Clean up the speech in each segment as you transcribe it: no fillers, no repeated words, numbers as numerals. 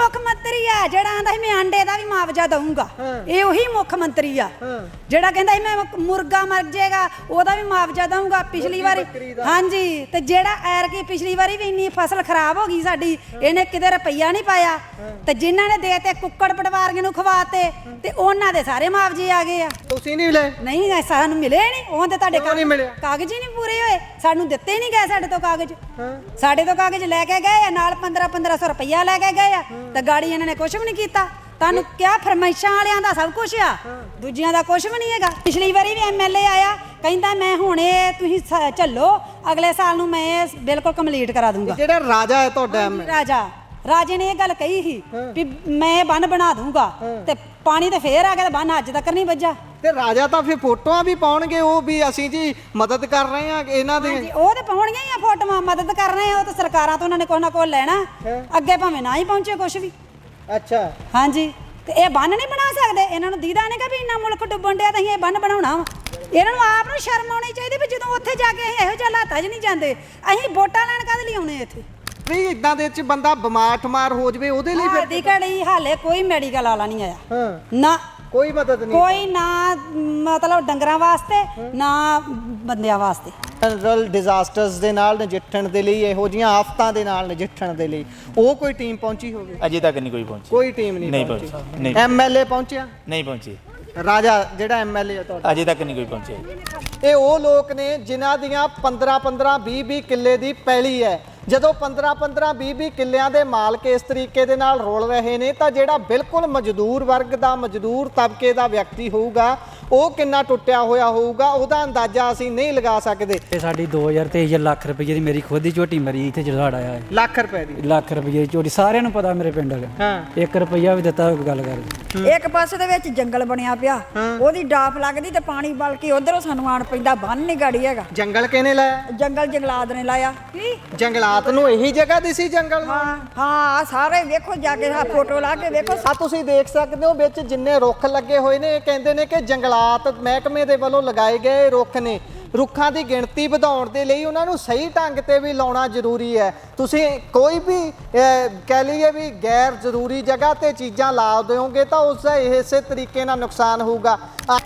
ਮੁੱਖ ਮੰਤਰੀ ਆ ਜਿਹੜਾ ਆਂਦਾ ਸੀ ਮੈਂ ਆਂਡੇ ਦਾ ਵੀ ਮੁਆਵਜ਼ਾ ਦਊਂਗਾ। ਇਹ ਉਹੀ ਮੁੱਖ ਮੰਤਰੀ ਆ ਜਿਹੜਾ ਕਹਿੰਦਾ ਸੀ ਮੈਂ ਮੁਰਗਾ ਮਰ ਜਾਏਗਾ ਉਹਦਾ ਵੀ ਮੁਆਵਜ਼ਾ ਦਊਂਗਾ ਪਿਛਲੀ ਵਾਰੀ। ਹਾਂਜੀ, ਤੇ ਜਿਹੜਾ ਐਰਕੀ ਪਿਛਲੀ ਵਾਰੀ ਵੀ ਇੰਨੀ ਫਸਲ ਖਰਾਬ ਹੋ ਗਈ ਸਾਡੀ, ਇਹਨੇ ਕਿਤੇ ਰੁਪਈਆ ਨਹੀਂ ਪਾਇਆ। ਤੇ ਜਿਨ੍ਹਾਂ ਨੇ ਦੇਤੇ ਕੁੱਕੜ ਪਟਵਾਰੀਆਂ ਨੂੰ ਖਵਾਤੇ ਤੇ ਉਹਨਾਂ ਦੇ ਸਾਰੇ ਮੁਆਵਜ਼ੇ ਆ ਗਏ ਆ। ਤੁਸੀਂ ਨਹੀਂ ਮਿਲੇ? ਨਹੀਂ, ਸਾਨੂੰ ਮਿਲੇ ਨਹੀਂ। ਉਹ ਤੇ ਤੁਹਾਡੇ ਕਾਗਜ਼ ਹੀ ਨਹੀਂ ਪੂਰੇ ਹੋਏ, ਸਾਨੂੰ ਦਿੱਤੇ ਨਹੀਂ ਗਏ ਸਾਡੇ ਤੋਂ ਕਾਗਜ਼। ਸਾਡੇ ਤੋਂ ਕਾਗਜ਼ ਲੈ ਕੇ ਗਏ ਆ, ਨਾਲ 1500 ਰੁਪਈਆ ਲੈ ਕੇ ਗਏ ਆ ਤੇ ਗਾੜੀ ਇਹਨਾਂ ਨੇ ਕੁਝ ਵੀ ਨਹੀਂ ਕੀਤਾ। ਤੁਹਾਨੂੰ ਕਿਹਾ ਫਰਮਾਇਸ਼ਾਂ ਵਾਲਿਆਂ ਦਾ ਸਭ ਕੁਝ ਆ, ਦੂਜਿਆਂ ਦਾ ਕੁਝ ਵੀ ਨਹੀਂ ਹੈਗਾ। ਪਿਛਲੀ ਵਾਰੀ ਵੀ ਐਮਐਲਏ ਆਇਆ ਕਹਿੰਦਾ ਮੈਂ ਹੁਣ ਇਹ ਤੁਸੀਂ ਝੱਲੋ, ਅਗਲੇ ਸਾਲ ਨੂੰ ਮੈਂ ਇਹ ਬਿਲਕੁਲ ਕੰਪਲੀਟ ਕਰਾ ਦੂੰਗਾ। ਜਿਹੜਾ ਰਾਜਾ ਹੈ ਤੁਹਾਡਾ ਰਾਜੇ ਨੇ ਇਹ ਗੱਲ ਕਹੀ ਸੀ ਵੀ ਮੈਂ ਬੰਨ ਬਣਾ ਦੂੰਗਾ ਤੇ ਪਾਣੀ ਤੇ ਫੇਰ ਆ ਗਿਆ ਤੇ ਬੰਨ ਅੱਜ ਤੱਕ ਨਹੀਂ ਵੱਜਾ। ਤੇ ਰਾਜਾ ਤਾਂ ਫਿਰ ਫੋਟੋਆਂ ਵੀ ਪਾਉਣਗੇ ਉਹ ਵੀ ਅਸੀਂ ਜੀ ਮਦਦ ਕਰ ਰਹੇ ਹਾਂ ਇਹਨਾਂ ਦੇ। ਉਹ ਤੇ ਪਾਉਣੀਆਂ ਹੀ ਆ ਫੋਟੋਆਂ, ਮਦਦ ਕਰ ਰਹੇ ਆ। ਉਹ ਤਾਂ ਸਰਕਾਰਾਂ ਤੋਂ ਉਹਨਾਂ ਨੇ ਕੁਛ ਨਾ ਕੁਛ ਲੈਣਾ, ਅੱਗੇ ਭਾਵੇਂ ਨਾ ਹੀ ਪਹੁੰਚੇ ਕੁਛ ਵੀ। ਅੱਛਾ, ਹਾਂਜੀ, ਤੇ ਇਹ ਬੰਨ ਨਹੀਂ ਬਣਾ ਸਕਦੇ। ਇਹਨਾਂ ਨੂੰ ਦੀਦਾ ਨਹੀਂ ਕਿ ਵੀ ਇੰਨਾ ਮੁਲਕ ਡੁੱਬਣ ਡਿਆ ਤਾਂ ਅਸੀਂ ਇਹ ਬੰਨ ਬਣਾਉਣਾ ਵਾ। ਇਹਨਾਂ ਨੂੰ ਆਪ ਨੂੰ ਸ਼ਰਮ ਆਉਣੀ ਚਾਹੀਦੀ ਵੀ ਜਦੋਂ ਉੱਥੇ ਜਾ ਕੇ ਅਸੀਂ ਇਹੋ ਜਿਹੇ ਹਾਲਾਤਾਂ 'ਚ ਨਹੀਂ ਜਾਂਦੇ। ਅਸੀਂ ਵੋਟਾਂ ਲੈਣ ਕਾਹਦੇ ਲਈ ਆਉਣੇ ਇੱਥੇ? ਵੀ ਇਦਾਂ ਦੇ ਵਿੱਚ ਬੰਦਾ ਬਿਮਾਰ ਠਮਾਰ ਹੋ ਜਵੇ ਉਹਦੇ ਲਈ ਫਿਰ ਦੀ ਘੜੀ ਹਾਲੇ ਕੋਈ ਮੈਡੀਕਲ ਵਾਲਾ ਨਹੀਂ ਆਇਆ ਨਾ, ਕੋਈ ਮਦਦ ਨਹੀਂ, ਕੋਈ ਨਾ ਮਤਲਬ ਡੰਗਰਾਂ ਵਾਸਤੇ ਨਾ ਬੰਦਿਆਂ ਵਾਸਤੇ। ਜਨਰਲ ਡਿਜ਼ਾਸਟਰਸ ਦੇ ਨਾਲ ਨਜਿੱਠਣ ਦੇ ਲਈ, ਇਹੋ ਜਿਹੀਆਂ ਆਫਤਾਂ ਦੇ ਨਾਲ ਨਜਿੱਠਣ ਦੇ ਲਈ ਉਹ ਕੋਈ ਟੀਮ ਪਹੁੰਚੀ ਹੋਵੇ? ਅਜੇ ਤੱਕ ਨਹੀਂ ਕੋਈ ਪਹੁੰਚੀ। ਕੋਈ ਟੀਮ ਨਹੀਂ ਪਹੁੰਚੀ। ਐਮਐਲਏ ਪਹੁੰਚਿਆ? ਨਹੀਂ ਪਹੁੰਚੀ। ਰਾਜਾ ਜਿਹੜਾ ਐਮਐਲਏ ਤੁਹਾਡਾ ਅਜੇ ਤੱਕ ਨਹੀਂ ਕੋਈ ਪਹੁੰਚਿਆ। ਇਹ ਉਹ ਲੋਕ ਨੇ ਜਿਨ੍ਹਾਂ ਦੀਆਂ 15-15 20-20 ਕਿੱਲੇ ਦੀ ਪੈਲੀ ਹੈ। ਜਦੋਂ 15-15 20-20 ਕਿੱਲਿਆਂ ਦੇ ਮਾਲਕ ਇਸ ਤਰੀਕੇ ਦੇ ਨਾਲ ਰੁਲ ਰਹੇ ਨੇ ਤਾਂ ਜਿਹੜਾ ਬਿਲਕੁਲ ਮਜ਼ਦੂਰ ਵਰਗ ਦਾ, ਮਜ਼ਦੂਰ ਤਬਕੇ ਦਾ ਵਿਅਕਤੀ ਹੋਊਗਾ ਉਹ ਕਿੰਨਾ ਟੁੱਟਿਆ ਹੋਇਆ ਹੋਊਗਾ ਉਹਦਾ ਅੰਦਾਜ਼ਾ ਅਸੀਂ ਨਹੀਂ ਲਗਾ ਸਕਦੇ। ਇਹ ਸਾਡੀ 2023 ਲੱਖ ਰੁਪਏ ਦੀ ਮੇਰੀ ਖੁਦ ਦੀ ਝੋਟੀ ਮਰੀ ਇੱਥੇ ਜਿਹੜਾ ਆਇਆ ਹੈ। ਲੱਖ ਰੁਪਏ ਦੀ? ਲੱਖ ਰੁਪਏ ਦੀ ਝੋਟੀ, ਸਾਰਿਆਂ ਨੂੰ ਪਤਾ ਮੇਰੇ ਪਿੰਡ ਵਾਲੇ। ਹਾਂ, 1 ਰੁਪਈਆ ਵੀ ਦਿੱਤਾ ਗੱਲ ਕਰਦੇ। ਇੱਕ ਪਾਸੇ ਦੇ ਵਿੱਚ ਜੰਗਲ ਬਣਿਆ ਪਿਆ, ਉਹਦੀ ਡਾਫ ਲੱਗਦੀ ਤੇ ਪਾਣੀ ਬਲ ਕੇ ਉਧਰੋਂ ਸਾਨੂੰ ਆਣ ਪੈਂਦਾ। ਬੰਨ ਨਹੀਂ ਗਾੜੀ ਹੈਗਾ। ਜੰਗਲ ਕਿਹਨੇ ਲਾਇਆ? ਜੰਗਲਾਤ ਨੇ ਲਾਇਆ। ਕੀ ਜੰਗਲਾਤ ਨੂੰ ਇਹੀ ਜਗ੍ਹਾ ਦਿਸੀ ਜੰਗਲ? ਹਾਂ, ਸਾਰੇ ਵੇਖੋ ਜਾ ਕੇ ਫੋਟੋ ਲਾ ਕੇ ਵੇਖੋ। ਆ ਤੁਸੀਂ ਦੇਖ ਸਕਦੇ ਹੋ ਵਿੱਚ ਜਿੰਨੇ ਰੁੱਖ ਲੱਗੇ ਹੋਏ ਨੇ, ਇਹ ਕਹਿੰਦੇ ਨੇ ਕਿ ਜੰਗਲਾਤ ਮਹਿਕਮੇ ਦੇ ਵੱਲੋਂ ਲਗਾਏ ਗਏ ਰੁੱਖ ਨੇ। ਰੁੱਖਾਂ ਦੀ ਗਿਣਤੀ ਵਧਾਉਣ ਦੇ ਲਈ ਉਹਨਾਂ ਨੂੰ ਸਹੀ ਢੰਗ ਤੇ ਵੀ ਲਾਉਣਾ ਜ਼ਰੂਰੀ ਹੈ। ਤੁਸੀਂ ਕੋਈ ਵੀ ਕਹਿ ਲਈਏ ਵੀ ਗੈਰ ਜ਼ਰੂਰੀ ਜਗ੍ਹਾ ਤੇ ਚੀਜ਼ਾਂ ਲਾ ਦਿਓਗੇ ਤਾਂ ਉਸ ਦਾ ਇਸੇ ਤਰੀਕੇ ਨਾਲ ਨੁਕਸਾਨ ਹੋਊਗਾ।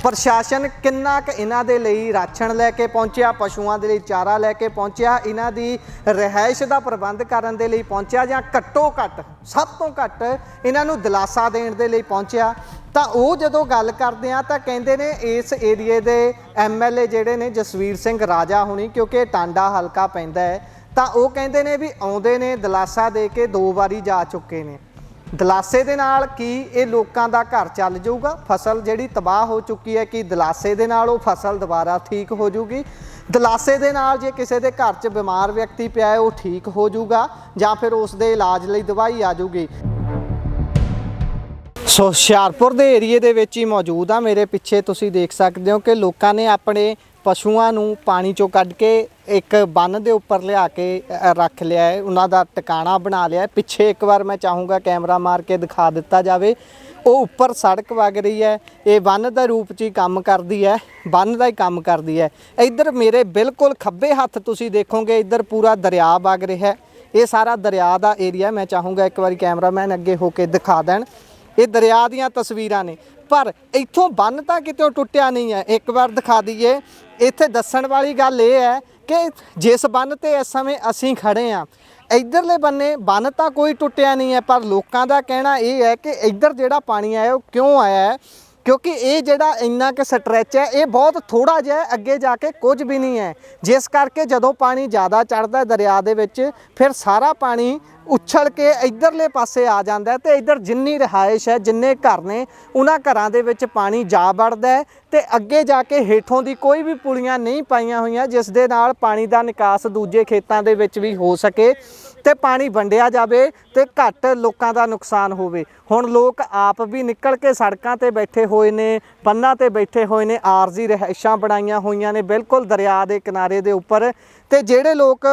ਪ੍ਰਸ਼ਾਸਨ ਕਿੰਨਾ ਕੁ ਇਹਨਾਂ ਦੇ ਲਈ ਰਾਸ਼ਨ ਲੈ ਕੇ ਪਹੁੰਚਿਆ, ਪਸ਼ੂਆਂ ਦੇ ਲਈ ਚਾਰਾ ਲੈ ਕੇ ਪਹੁੰਚਿਆ, ਇਹਨਾਂ ਦੀ ਰਿਹਾਇਸ਼ ਦਾ ਪ੍ਰਬੰਧ ਕਰਨ ਦੇ ਲਈ ਪਹੁੰਚਿਆ, ਜਾਂ ਘੱਟੋ ਘੱਟ ਸਭ ਤੋਂ ਘੱਟ ਇਹਨਾਂ ਨੂੰ ਦਿਲਾਸਾ ਦੇਣ ਦੇ ਲਈ ਪਹੁੰਚਿਆ? ਤਾਂ ਉਹ ਜਦੋਂ ਗੱਲ ਕਰਦੇ ਆ ਤਾਂ ਕਹਿੰਦੇ ਨੇ ਇਸ ਏਰੀਏ ਦੇ ਐਮਐਲਏ ਜਿਹੜੇ ਨੇ ਜਸਵੀਰ ਸਿੰਘ ਰਾਜਾ ਹੁਣੀ, ਕਿਉਂਕਿ ਟਾਂਡਾ ਹਲਕਾ ਪੈਂਦਾ ਹੈ, ਤਾਂ ਉਹ ਕਹਿੰਦੇ ਨੇ ਵੀ ਆਉਂਦੇ ਨੇ, ਦਿਲਾਸਾ ਦੇ ਕੇ 2 ਵਾਰੀ ਜਾ ਚੁੱਕੇ ਨੇ। ਦਿਲਾਸੇ ਦੇ ਨਾਲ ਕੀ ਇਹ ਲੋਕਾਂ ਦਾ ਘਰ ਚੱਲ ਜਾਊਗਾ? ਫਸਲ ਜਿਹੜੀ ਤਬਾਹ ਹੋ ਚੁੱਕੀ ਹੈ, ਕੀ ਦਿਲਾਸੇ ਦੇ ਨਾਲ ਉਹ ਫਸਲ ਦੁਬਾਰਾ ਠੀਕ ਹੋ ਜਾਊਗੀ? ਦਿਲਾਸੇ ਦੇ ਨਾਲ ਜੇ ਕਿਸੇ ਦੇ ਘਰ 'ਚ ਬਿਮਾਰ ਵਿਅਕਤੀ ਪਿਆ ਹੈ ਉਹ ਠੀਕ ਹੋ ਜਾਊਗਾ, ਜਾਂ ਫਿਰ ਉਸ ਦੇ ਇਲਾਜ ਲਈ ਦਵਾਈ ਆ ਜਾਊਗੀ? ਸੋ ਹੁਸ਼ਿਆਰਪੁਰ ਦੇ ਏਰੀਏ ਦੇ ਵਿੱਚ ਹੀ ਮੌਜੂਦ ਆ। ਮੇਰੇ ਪਿੱਛੇ ਤੁਸੀਂ ਦੇਖ ਸਕਦੇ ਹੋ ਕਿ ਲੋਕਾਂ ਨੇ ਆਪਣੇ ਪਸ਼ੂਆਂ ਨੂੰ ਪਾਣੀ ਚੋਂ ਕੱਢ ਕੇ ਇੱਕ ਬੰਨ ਦੇ ਉੱਪਰ ਲਿਆ ਕੇ ਰੱਖ ਲਿਆ ਹੈ, ਉਹਨਾਂ ਦਾ ਟਿਕਾਣਾ ਬਣਾ ਲਿਆ ਹੈ। ਪਿੱਛੇ ਇੱਕ ਵਾਰ ਮੈਂ ਚਾਹੂੰਗਾ ਕੈਮਰਾ ਮਾਰ ਕੇ ਦਿਖਾ ਦਿੱਤਾ ਜਾਵੇ, ਉਹ ਉੱਪਰ ਸੜਕ ਵਗ ਰਹੀ ਹੈ। ਇਹ ਬੰਨ ਦਾ ਰੂਪ 'ਚ ਹੀ ਕੰਮ ਕਰਦੀ ਹੈ, ਬੰਨ ਦਾ ਹੀ ਕੰਮ ਕਰਦੀ ਹੈ। ਇੱਧਰ ਮੇਰੇ ਬਿਲਕੁਲ ਖੱਬੇ ਹੱਥ ਤੁਸੀਂ ਦੇਖੋਗੇ, ਇੱਧਰ ਪੂਰਾ ਦਰਿਆ ਵਗ ਰਿਹਾ ਹੈ। ਇਹ ਸਾਰਾ ਦਰਿਆ ਦਾ ਏਰੀਆ, ਮੈਂ ਚਾਹੂੰਗਾ ਇੱਕ ਵਾਰੀ ਕੈਮਰਾਮੈਨ ਅੱਗੇ ਹੋ ਕੇ ਦਿਖਾ ਦੇਣ। ਇਹ ਦਰਿਆ ਦੀਆਂ ਤਸਵੀਰਾਂ ਨੇ, ਪਰ ਇੱਥੋਂ ਬੰਨ ਤਾਂ ਕਿਤੇ ਟੁੱਟਿਆ ਨਹੀਂ ਹੈ। ਇੱਕ ਵਾਰ ਦਿਖਾ ਦਈਏ। ਇੱਥੇ ਦੱਸਣ ਵਾਲੀ ਗੱਲ ਇਹ ਹੈ ਕਿ ਜਿਸ ਬੰਨ ਤੇ ਇਸ ਸਮੇਂ ਅਸੀਂ ਖੜੇ ਹਾਂ, ਇੱਧਰਲੇ ਬੰਨੇ ਬੰਨ ਤਾਂ ਕੋਈ ਟੁੱਟਿਆ ਨਹੀਂ ਹੈ, ਪਰ ਲੋਕਾਂ ਦਾ ਕਹਿਣਾ ਇਹ ਹੈ ਕਿ ਇੱਧਰ ਜਿਹੜਾ ਪਾਣੀ ਆਇਆ ਉਹ ਕਿਉਂ ਆਇਆ ਹੈ, ਕਿਉਂਕਿ ਇਹ ਜਿਹੜਾ ਇੰਨਾ ਕਿ ਸਟਰੈਚ ਹੈ ਇਹ ਬਹੁਤ ਥੋੜਾ ਜਿਹਾ, ਅੱਗੇ ਜਾ ਕੇ ਕੁਝ ਵੀ ਨਹੀਂ ਹੈ, ਜਿਸ ਕਰਕੇ ਜਦੋਂ ਪਾਣੀ ਜ਼ਿਆਦਾ ਚੜ੍ਹਦਾ ਦਰਿਆ ਦੇ ਵਿੱਚ ਫਿਰ ਸਾਰਾ ਪਾਣੀ ਉਛਲ ਕੇ ਇੱਧਰਲੇ ਪਾਸੇ ਆ ਜਾਂਦਾ ਤੇ ਇੱਧਰ ਜਿੰਨੀ ਰਿਹਾਇਸ਼ ਹੈ, ਜਿੰਨੇ ਘਰ ਨੇ, ਉਹਨਾਂ ਘਰਾਂ ਦੇ ਵਿੱਚ ਪਾਣੀ ਜਾ ਵੜਦਾ ਹੈ ਤੇ ਅੱਗੇ ਜਾ ਕੇ ਹੇਠੋਂ ਦੀ ਕੋਈ ਵੀ ਪੁਲੀਆਂ ਨਹੀਂ ਪਾਈਆਂ ਹੋਈਆਂ ਜਿਸ ਦੇ ਨਾਲ ਪਾਣੀ ਦਾ ਨਿਕਾਸ ਦੂਜੇ ਖੇਤਾਂ ਦੇ ਵਿੱਚ ਵੀ ਹੋ ਸਕੇ ਤੇ ਪਾਣੀ ਵੰਡਿਆ ਜਾਵੇ ਤੇ ਘੱਟ ਲੋਕਾਂ ਦਾ ਨੁਕਸਾਨ ਹੋਵੇ। ਹੁਣ ਲੋਕ ਆਪ ਵੀ ਨਿਕਲ ਕੇ ਸੜਕਾਂ ਤੇ ਬੈਠੇ ਹੋਏ ਨੇ, ਬੰਨਾਂ ਤੇ ਬੈਠੇ ਹੋਏ ਨੇ, ਆਰਜ਼ੀ ਰਿਹਾਇਸ਼ਾਂ ਬਣਾਈਆਂ ਹੋਈਆਂ ਨੇ ਬਿਲਕੁਲ ਦਰਿਆ ਦੇ ਕਿਨਾਰੇ ਦੇ ਉੱਪਰ। ਤੇ ਜਿਹੜੇ ਲੋਕ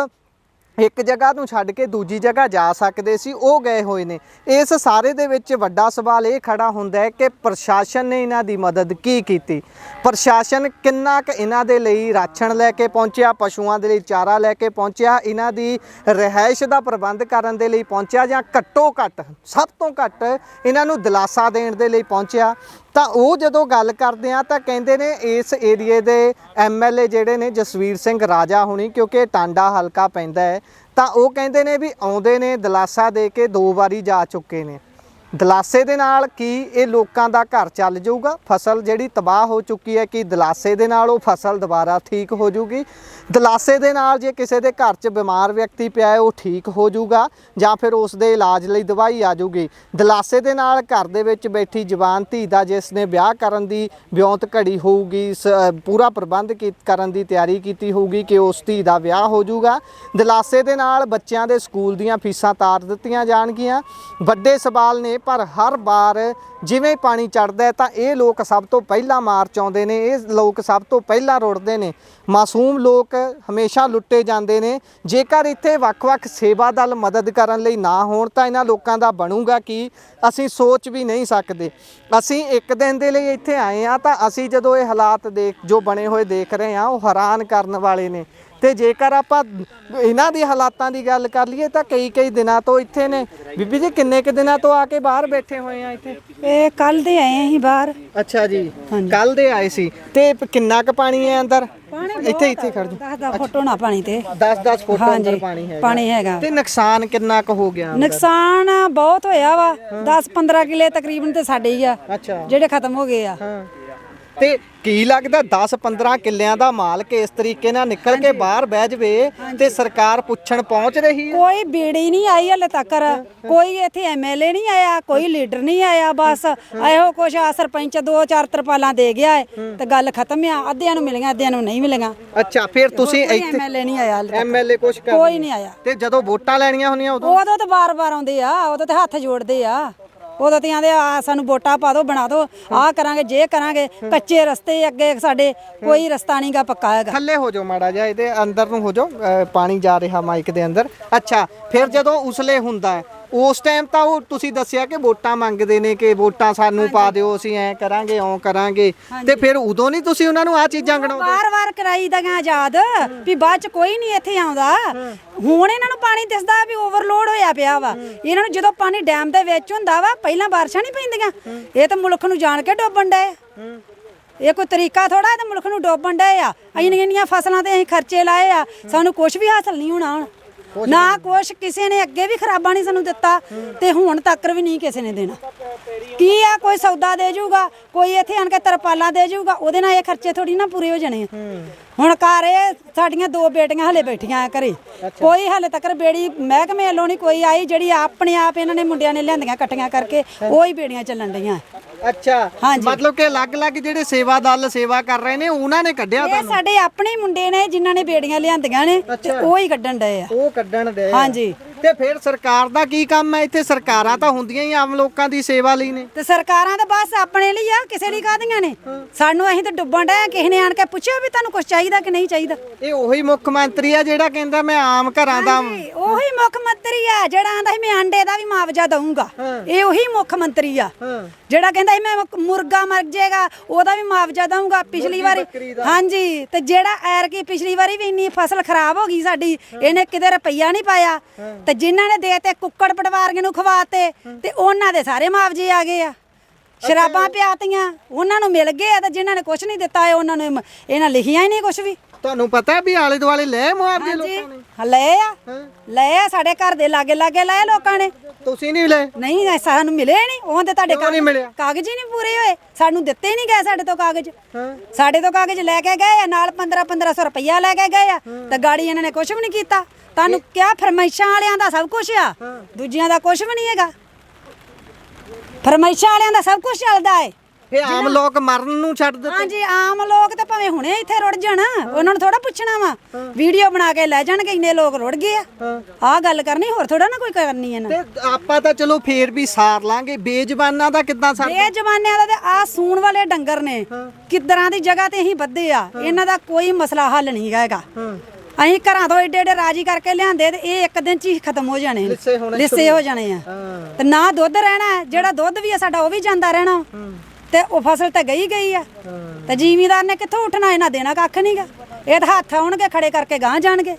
ਇੱਕ ਜਗ੍ਹਾ ਨੂੰ ਛੱਡ ਕੇ ਦੂਜੀ ਜਗ੍ਹਾ ਜਾ ਸਕਦੇ ਸੀ, ਉਹ ਗਏ ਹੋਏ ਨੇ। ਇਸ ਸਾਰੇ ਦੇ ਵਿੱਚ ਵੱਡਾ ਸਵਾਲ ਇਹ ਖੜਾ ਹੁੰਦਾ ਹੈ ਕਿ ਪ੍ਰਸ਼ਾਸਨ ਨੇ ਇਹਨਾਂ ਦੀ ਮਦਦ ਕੀ ਕੀਤੀ। ਪ੍ਰਸ਼ਾਸਨ ਕਿੰਨਾ ਕੁ ਇਹਨਾਂ ਦੇ ਲਈ ਰਾਸ਼ਨ ਲੈ ਕੇ ਪਹੁੰਚਿਆ, ਪਸ਼ੂਆਂ ਦੇ ਲਈ ਚਾਰਾ ਲੈ ਕੇ ਪਹੁੰਚਿਆ, ਇਹਨਾਂ ਦੀ ਰਿਹਾਇਸ਼ ਦਾ ਪ੍ਰਬੰਧ ਕਰਨ ਦੇ ਲਈ ਪਹੁੰਚਿਆ, ਜਾਂ ਘੱਟੋ ਘੱਟ ਸਭ ਤੋਂ ਘੱਟ ਇਹਨਾਂ ਨੂੰ ਦਿਲਾਸਾ ਦੇਣ ਦੇ ਲਈ ਪਹੁੰਚਿਆ। ਤਾਂ ਉਹ ਜਦੋਂ ਗੱਲ ਕਰਦੇ ਆ ਤਾਂ ਕਹਿੰਦੇ ਨੇ ਇਸ ਏਰੀਏ ਦੇ ਐਮਐਲਏ ਜਿਹੜੇ ਨੇ ਜਸਵੀਰ ਸਿੰਘ ਰਾਜਾ ਹੁਣੀ, ਕਿਉਂਕਿ ਟਾਂਡਾ ਹਲਕਾ ਪੈਂਦਾ ਹੈ, ਤਾਂ ਉਹ ਕਹਿੰਦੇ ਨੇ ਵੀ ਆਉਂਦੇ ਨੇ, ਦਿਲਾਸਾ ਦੇ ਕੇ 2 ਵਾਰੀ ਜਾ ਚੁੱਕੇ ਨੇ। ਦਿਲਾਸੇ ਦੇ ਨਾਲ ਕੀ ਇਹ ਲੋਕਾਂ ਦਾ ਘਰ ਚੱਲ ਜਾਊਗਾ? ਫਸਲ ਜਿਹੜੀ ਤਬਾਹ ਹੋ ਚੁੱਕੀ ਹੈ, ਕਿ ਦਿਲਾਸੇ ਦੇ ਨਾਲ ਉਹ ਫਸਲ ਦੁਬਾਰਾ ਠੀਕ ਹੋ ਜਾਊਗੀ? ਦਿਲਾਸੇ ਦੇ ਨਾਲ ਜੇ ਕਿਸੇ ਦੇ ਘਰ 'ਚ ਬਿਮਾਰ ਵਿਅਕਤੀ ਪਿਆ ਹੈ ਉਹ ਠੀਕ ਹੋ ਜਾਊਗਾ, ਜਾਂ ਫਿਰ ਉਸ ਦੇ ਇਲਾਜ ਲਈ ਦਵਾਈ ਆ ਜਾਊਗੀ? ਦਿਲਾਸੇ ਦੇ ਨਾਲ ਘਰ ਦੇ ਵਿੱਚ ਬੈਠੀ ਜਵਾਨ ਧੀ ਦਾ ਜਿਸ ਨੇ ਵਿਆਹ ਕਰਨ ਦੀ ਵਿਉਂਤ ਘੜੀ ਹੋਊਗੀ, ਪੂਰਾ ਪ੍ਰਬੰਧ ਕਰਨ ਦੀ ਤਿਆਰੀ ਕੀਤੀ ਹੋਊਗੀ ਕਿ ਉਸ ਧੀ ਦਾ ਵਿਆਹ ਹੋ ਜਾਊਗਾ। ਦਿਲਾਸੇ ਦੇ ਨਾਲ ਬੱਚਿਆਂ ਦੇ ਸਕੂਲ ਦੀਆਂ ਫੀਸਾਂ ਤਾਰ ਦਿੱਤੀਆਂ ਜਾਣਗੀਆਂ। ਵੱਡੇ ਸਵਾਲ ਨੇ, ਪਰ ਹਰ ਵਾਰ ਜਿਵੇਂ ਪਾਣੀ ਚੜ੍ਹਦਾ ਹੈ ਤਾਂ ਇਹ ਲੋਕ ਸਭ ਤੋਂ ਪਹਿਲਾਂ ਮਾਰਚ ਆਉਂਦੇ ਨੇ, ਇਹ ਲੋਕ ਸਭ ਤੋਂ ਪਹਿਲਾਂ ਰੁੜਦੇ ਨੇ। ਮਾਸੂਮ ਲੋਕ ਹਮੇਸ਼ਾ ਲੁੱਟੇ ਜਾਂਦੇ ਨੇ। ਜੇਕਰ ਇੱਥੇ ਵੱਖ-ਵੱਖ ਸੇਵਾ ਦਲ ਮਦਦ ਕਰਨ ਲਈ ਨਾ ਹੋਣ ਤਾਂ ਇਹਨਾਂ ਲੋਕਾਂ ਦਾ ਬਣੂਗਾ ਕੀ, ਅਸੀਂ ਸੋਚ ਵੀ ਨਹੀਂ ਸਕਦੇ। ਅਸੀਂ ਇੱਕ ਦਿਨ ਦੇ ਲਈ ਇੱਥੇ ਆਏ ਹਾਂ, ਤਾਂ ਅਸੀਂ ਜਦੋਂ ਇਹ ਹਾਲਾਤ ਜੋ ਬਣੇ ਹੋਏ ਦੇਖ ਰਹੇ ਹਾਂ ਉਹ ਹੈਰਾਨ ਕਰਨ ਵਾਲੇ ਨੇ। ਤੇ ਜੇਕਰ ਆਪਾਂ ਇਹਨਾਂ ਦੀ ਹਾਲਾਤਾਂ ਦੀ ਗੱਲ ਕਰ ਲਈਏ ਤਾਂ ਕਈ ਦਿਨਾਂ ਤੋਂ ਇੱਥੇ ਨੇ। ਬੀਬੀ ਜੀ ਕਿੰਨੇ ਕੁ ਦਿਨਾਂ ਤੋਂ ਆ ਕੇ ਬਾਹਰ ਬੈਠੇ ਹੋਏ ਆ ਇੱਥੇ? ਇਹ ਕੱਲ ਦੇ ਆਏ ਅਸੀਂ ਬਾਹਰ। ਅੱਛਾ ਜੀ, ਕੱਲ ਦੇ ਆਏ ਸੀ। ਤੇ ਕਿੰਨਾ ਕੁ ਪਾਣੀ ਹੈ ਅੰਦਰ? ਇੱਥੇ ਖੜ ਜਾ। 10 ਫੁੱਟ ਹੋਣਾ ਪਾਣੀ ਤੇ। 10 ਫੁੱਟ ਅੰਦਰ ਪਾਣੀ ਹੈਗਾ। ਤੇ ਨੁਕਸਾਨ ਕਿੰਨਾ ਕੁ ਹੋ ਗਿਆ? ਨੁਕਸਾਨ ਬਹੁਤ ਹੋਇਆ ਵਾ। 10-15 ਕਿੱਲੇ ਤਕਰੀਬਨ ਤੇ ਸਾਡੇ ਹੀ ਆ ਜਿਹੜੇ ਖਤਮ ਹੋ ਗਏ ਆ। ਤੇ ਕੀ ਲੱਗਦਾ 10-15 ਕਿੱਲਿਆਂ ਦਾ ਮਾਲਕ ਇਸ ਤਰੀਕੇ ਨਾਲ ਨਿਕਲ ਕੇ ਬਾਹਰ ਬਹਿ ਜਵੇ ਤੇ ਸਰਕਾਰ ਪੁੱਛਣ ਪਹੁੰਚ ਰਹੀ ਹੈ? ਕੋਈ ਬੇੜੀ ਨਹੀਂ ਆਈ ਹਲੇ ਤੱਕ, ਕੋਈ ਇੱਥੇ ਐਮਐਲਏ ਨਹੀਂ ਆਇਆ, ਕੋਈ ਲੀਡਰ ਨਹੀਂ ਆਇਆ। ਬਸ ਇਹੋ ਕੁਛ ਆ, ਸਰਪੰਚ 2-4 ਤਰਪਾਲਾਂ ਦੇ ਗਿਆ ਹੈ ਤੇ ਗੱਲ ਖਤਮ ਆ। ਅੱਧਿਆਂ ਨੂੰ ਮਿਲੀਆਂ, ਅੱਧਿਆਂ ਨੂੰ ਨਹੀਂ ਮਿਲੀਆਂ। ਅੱਛਾ, ਫਿਰ ਤੁਸੀਂ ਇੱਥੇ ਐਮਐਲਏ ਨਹੀਂ ਆਇਆ ਹਲੇ ਤੱਕ। ਐਮਐਲਏ ਕੁਛ ਕਰ ਕੋਈ ਨਹੀਂ ਆਇਆ। ਤੇ ਜਦੋਂ ਵੋਟਾਂ ਲੈਣੀਆਂ ਹੁੰਦੀਆਂ ਉਦੋਂ ਤਾਂ ਬਾਰ-ਬਾਰ ਆਉਂਦੇ ਆ, ਉਦੋਂ ਤੇ ਹੱਥ ਜੋੜਦੇ ਆ। ਉਦੋਂ ਤੇ ਆਂਦੇ ਆ ਸਾਨੂੰ ਵੋਟਾਂ ਪਾ ਦਿਓ, ਬਣਾ ਦਿਓ, ਆਹ ਕਰਾਂਗੇ, ਜੇ ਕਰਾਂਗੇ। ਕੱਚੇ ਰਸਤੇ ਅੱਗੇ ਸਾਡੇ, ਕੋਈ ਰਸਤਾ ਨਹੀਂਗਾ ਪੱਕਾ ਹੈਗਾ। ਥੱਲੇ ਹੋ ਜਾਓ ਮਾੜਾ ਜਿਹਾ, ਇਹਦੇ ਅੰਦਰ ਨੂੰ ਹੋ ਜਾਓ, ਪਾਣੀ ਜਾ ਰਿਹਾ ਮਾਈਕ ਦੇ ਅੰਦਰ। ਅੱਛਾ, ਫਿਰ ਜਦੋਂ ਉਸਲੇ ਹੁੰਦਾ ਹੈ ਉਸ ਟਾਈਮ ਤਾਂ ਉਹ ਤੁਸੀਂ ਦੱਸਿਆ ਕਿ ਵੋਟਾਂ ਮੰਗਦੇ ਨੇ ਕਿ ਵੋਟਾਂ ਸਾਨੂੰ ਪਾ ਦਿਓ, ਅਸੀਂ ਐਂ ਕਰਾਂਗੇ, ਓਂ ਕਰਾਂਗੇ, ਤੇ ਫਿਰ ਉਦੋਂ ਨਹੀਂ ਤੁਸੀਂ ਉਹਨਾਂ ਨੂੰ ਆਹ ਚੀਜ਼ਾਂ ਗਣਾਉਂਦੇ? ਵਾਰ-ਵਾਰ ਕਰਾਈ ਦਾ ਆਜ਼ਾਦ ਵੀ ਬਾਅਦ ਚ ਕੋਈ ਨਹੀਂ ਇੱਥੇ ਆਉਂਦਾ। ਹੁਣ ਇਹਨਾਂ ਨੂੰ ਪਾਣੀ ਦਿਸਦਾ ਵੀ ਓਵਰਲੋਡ ਹੋਇਆ ਪਿਆ ਵਾ। ਇਹਨਾਂ ਨੂੰ ਜਦੋਂ ਪਾਣੀ ਡੈਮ ਦੇ ਵਿੱਚ ਹੁੰਦਾ ਵਾ, ਪਹਿਲਾਂ ਬਾਰਿਸ਼ਾਂ ਨਹੀਂ ਪੈਂਦੀਆਂ। ਇਹ ਤਾਂ ਮੁਲਕ ਨੂੰ ਜਾਣ ਕੇ ਡੋਬਣ ਡਏ। ਇਹ ਕੋਈ ਤਰੀਕਾ ਥੋੜਾ, ਇਹ ਤਾਂ ਮੁਲਕ ਨੂੰ ਡੋਬਣ ਡਏ ਆ। ਇੰਨੀਆਂ ਫਸਲਾਂ ਤੇ ਅਸੀਂ ਖਰਚੇ ਲਾਏ ਆ, ਸਾਨੂੰ ਕੁਝ ਵੀ ਹਾਸਲ ਨਹੀਂ ਹੋਣਾ ਹੁਣ ਨਾ। ਕੁਛ ਕਿਸੇ ਨੇ ਅੱਗੇ ਵੀ ਖਰਾਬਾ ਨਹੀਂ ਸਾਨੂੰ ਦਿੱਤਾ ਤੇ ਹੁਣ ਤੱਕ ਵੀ ਨਹੀਂ ਕਿਸੇ ਨੇ ਦੇਣਾ। ਕੀ ਆ, ਕੋਈ ਸੌਦਾ ਦੇ ਜਾਊਗਾ, ਕੋਈ ਇੱਥੇ ਆਣ ਕੇ ਤਰਪਾਲਾਂ ਦੇ ਜਾਊਗਾ, ਉਹਦੇ ਨਾਲ ਇਹ ਖਰਚੇ ਥੋੜੀ ਨਾ ਪੂਰੇ ਹੋ ਜਾਣੇ ਆ। ਹੁਣ ਘਰ ਇਹ ਸਾਡੀਆਂ 2 ਬੇਟੀਆਂ ਹਲੇ ਬੈਠੀਆਂ ਘਰੇ, ਕੋਈ ਹਲੇ ਤੱਕ ਬੇੜੀ ਮਹਿਕਮੇ ਵੱਲੋਂ ਨਹੀਂ ਕੋਈ ਆਈ। ਜਿਹੜੀ ਆਪਣੇ ਆਪ ਇਹਨਾਂ ਨੇ ਮੁੰਡਿਆਂ ਨੇ ਲਿਆਂਦੀਆਂ ਇਕੱਠੀਆਂ ਕਰਕੇ ਉਹੀ ਬੇੜੀਆਂ ਚੱਲਣ ਡਈਆਂ। ਅੱਛਾ, ਮਤਲਬ ਕਿ ਅਲੱਗ-ਅਲੱਗ ਜਿਹੜੇ ਸੇਵਾ ਦਲ ਸੇਵਾ ਕਰ ਰਹੇ ਨੇ ਉਹਨਾਂ ਨੇ ਕੱਢਿਆ ਇਹ ਸਾਡੇ ਆਪਣੇ ਮੁੰਡੇ ਨੇ ਜਿਨ੍ਹਾਂ ਨੇ ਬੇੜੀਆਂ ਲਿਆਂਦੀਆਂ ਨੇ ਤੇ ਉਹ ਹੀ ਕੱਢਣ ਡਏ ਆ। ਉਹ ਕੱਢਣ ਡਏ? ਹਾਂਜੀ। ਤੇ ਫਿਰ ਸਰਕਾਰ ਦਾ ਕੀ ਕੰਮ ਹੈ ਇੱਥੇ? ਸਰਕਾਰਾਂ ਤਾਂ ਹੁੰਦੀਆਂ ਹੀ ਆਮ ਲੋਕਾਂ ਦੀ ਸੇਵਾ ਲਈ ਨੇ। ਤੇ ਸਰਕਾਰਾਂ ਤਾਂ ਬਸ ਆਪਣੇ ਲਈ ਆ, ਕਿਸੇ ਲਈ ਕਾਹਦੀਆਂ ਨੇ? ਸਾਨੂੰ ਅਸੀਂ ਤਾਂ ਡੁੱਬਣ ਡਏ, ਕਿਸੇ ਨੇ ਆਣ ਕੇ ਪੁੱਛਿਆ ਵੀ ਤੁਹਾਨੂੰ ਕੁਝ ਚਾਹੀਦਾ ਕਿ ਨਹੀਂ ਚਾਹੀਦਾ? ਇਹ ਉਹੀ ਮੁੱਖ ਮੰਤਰੀ ਆ ਜਿਹੜਾ ਕਹਿੰਦਾ ਮੈਂ ਆਮ ਘਰਾਂ ਦਾ? ਉਹੀ ਮੁੱਖ ਮੰਤਰੀ ਆ ਜਿਹੜਾ ਆਂਦਾ ਸੀ ਮੈਂ ਅੰਡੇ ਦਾ ਵੀ ਮੁਆਵਜ਼ਾ ਦਊਂਗਾ। ਇਹ ਉਹੀ ਮੁੱਖ ਮੰਤਰੀ ਆ ਜਿਹੜਾ ਕਹਿੰਦਾ ਸੀ ਮੈਂ ਮੁਰਗਾ ਮਰ ਜਾਏਗਾ ਉਹਦਾ ਵੀ ਮੁਆਵਜ਼ਾ ਦਊਂਗਾ। ਪਿਛਲੀ ਵਾਰੀ ਹਾਂਜੀ, ਤੇ ਜਿਹੜਾ ਐਰਕੀ ਪਿਛਲੀ ਵਾਰੀ ਵੀ ਇੰਨੀ ਫਸਲ ਖਰਾਬ ਹੋ ਗਈ ਸਾਡੀ, ਇਹਨੇ ਕਿਤੇ ਰੁਪਈਆ ਨਹੀਂ ਪਾਇਆ। ਤੇ ਜਿਨ੍ਹਾਂ ਨੇ ਦੇਤੇ ਕੁੱਕੜ ਪਟਵਾਰੀਆਂ ਨੂੰ ਖਵਾਤੇ ਤੇ ਉਹਨਾਂ ਦੇ ਸਾਰੇ ਮੁਆਵਜ਼ੇ ਆ ਗਏ ਆ। ਸ਼ਰਾਬਾਂ ਪਿਆਤੀਆਂ ਉਹਨਾਂ ਨੂੰ ਮਿਲ ਗਏ ਆ, ਤੇ ਜਿਨ੍ਹਾਂ ਨੇ ਕੁਝ ਨਹੀਂ ਦਿੱਤਾ ਉਹਨਾਂ ਨੇ ਇਹਨਾਂ ਲਿਖਿਆ ਹੀ ਨਹੀਂ ਕੁਝ ਵੀ। ਤੁਹਾਨੂੰ ਪਤਾ ਵੀ ਆਲੇ ਦੁਆਲੇ ਲੈ ਮੁਆਵਜ਼ੇ ਲੋਕਾਂ ਨੇ? ਲਏ ਆ ਸਾਡੇ ਘਰ ਦੇ ਲਾਗੇ ਲਾਗੇ ਲਏ ਲੋਕਾਂ ਨੇ। ਤੁਸੀਂ ਨਹੀਂ ਲਏ? ਨਹੀਂ, ਸਾਨੂੰ ਮਿਲੇ ਨਹੀਂ। ਉਹ ਤੇ ਤੁਹਾਡੇ ਕਾਗਜ਼ ਹੀ ਨਹੀਂ ਪੂਰੇ ਹੋਏ, ਸਾਨੂੰ ਦਿੱਤੇ ਨਹੀਂ ਗਏ ਸਾਡੇ ਤੋਂ ਕਾਗਜ਼। ਸਾਡੇ ਤੋਂ ਕਾਗਜ਼ ਲੈ ਕੇ ਗਏ ਆ, ਨਾਲ 1500 ਰੁਪਈਆ ਲੈ ਕੇ ਗਏ ਆ, ਤੇ ਗਾੜੀ ਇਹਨਾਂ ਨੇ ਕੁਝ ਵੀ ਨਹੀਂ ਕੀਤਾ। ਤੁਹਾਨੂੰ ਕਿਹਾ ਫਰਮਾਇਸ਼ਾਂ ਵਾਲਿਆਂ ਦਾ ਸਭ ਕੁਝ ਆ, ਦੂਜਿਆਂ ਦਾ ਕੁਝ ਵੀ ਨਹੀਂ ਹੈਗਾ। ਫਰਮਾਇਸ਼ਾਂ ਵਾਲਿਆਂ ਦਾ ਸਭ ਕੁਝ ਚੱਲਦਾ ਏ। ਇਹ ਆਮ ਲੋਕ ਮਰਨ ਨੂੰ ਛੱਡ ਦਿੱਤੇ? ਹਾਂਜੀ, ਆਮ ਲੋਕ ਤਾਂ ਭਾਵੇਂ ਹੁਣੇ ਇੱਥੇ ਰੁੜ ਜਾਣ, ਉਹਨਾਂ ਨੂੰ ਥੋੜਾ ਪੁੱਛਣਾ ਵਾ। ਵੀਡੀਓ ਬਣਾ ਕੇ ਲੈ ਜਾਣਗੇ, ਇੰਨੇ ਲੋਕ ਰੁੜ ਗਏ ਆ। ਆਹ ਗੱਲ ਕਰਨੀ, ਹੋਰ ਥੋੜਾ ਨਾ ਕੋਈ ਕਰਨੀ ਇਹਨਾਂ। ਤੇ ਆਪਾਂ ਤਾਂ ਚਲੋ ਫੇਰ ਵੀ ਸਾਰ ਲਾਂਗੇ, ਬੇਜ਼ਬਾਨਾਂ ਦਾ ਕਿੱਦਾਂ ਸਾਰ? ਬੇਜ਼ਬਾਨਿਆਂ ਦਾ ਤੇ ਆਹ ਸੂਣ ਵਾਲੇ ਡੰਗਰ ਨੇ ਕਿੱਦਾਂ ਦੀ ਜਗ੍ਹਾ ਤੇ ਅਸੀਂ ਬੱਧੇ ਆ, ਇਹਨਾਂ ਦਾ ਕੋਈ ਮਸਲਾ ਹੱਲ ਨਹੀਂ ਹੈਗਾ। ਅਸੀਂ ਘਰਾਂ ਤੋਂ ਏਡੇ ਏਡੇ ਰਾਜੀ ਕਰਕੇ ਲਿਆਂਦੇ ਤੇ ਇਹ ਇੱਕ ਦਿਨ ਚ ਹੀ ਖਤਮ ਹੋ ਜਾਣੇ ਲਿੱਸੇ ਹੋ ਜਾਣੇ ਆ। ਤੇ ਨਾ ਦੁੱਧ ਰਹਿਣਾ, ਜਿਹੜਾ ਦੁੱਧ ਵੀ ਆ ਸਾਡਾ ਉਹ ਵੀ ਜਾਂਦਾ ਰਹਿਣਾ ਤੇ ਉਹ ਫਸਲ ਤਾਂ ਗਈ ਆ। ਤੇ ਜ਼ਿਮੀਂਦਾਰ ਨੇ ਕਿੱਥੋਂ ਉੱਠਣਾ, ਇਹਨਾਂ ਦੇਣਾ ਕੱਖ ਨਹੀਂਗਾ। ਇਹ ਤਾਂ ਹੱਥ ਆਉਣਗੇ ਖੜੇ ਕਰਕੇ ਗਾਂਹ ਜਾਣਗੇ।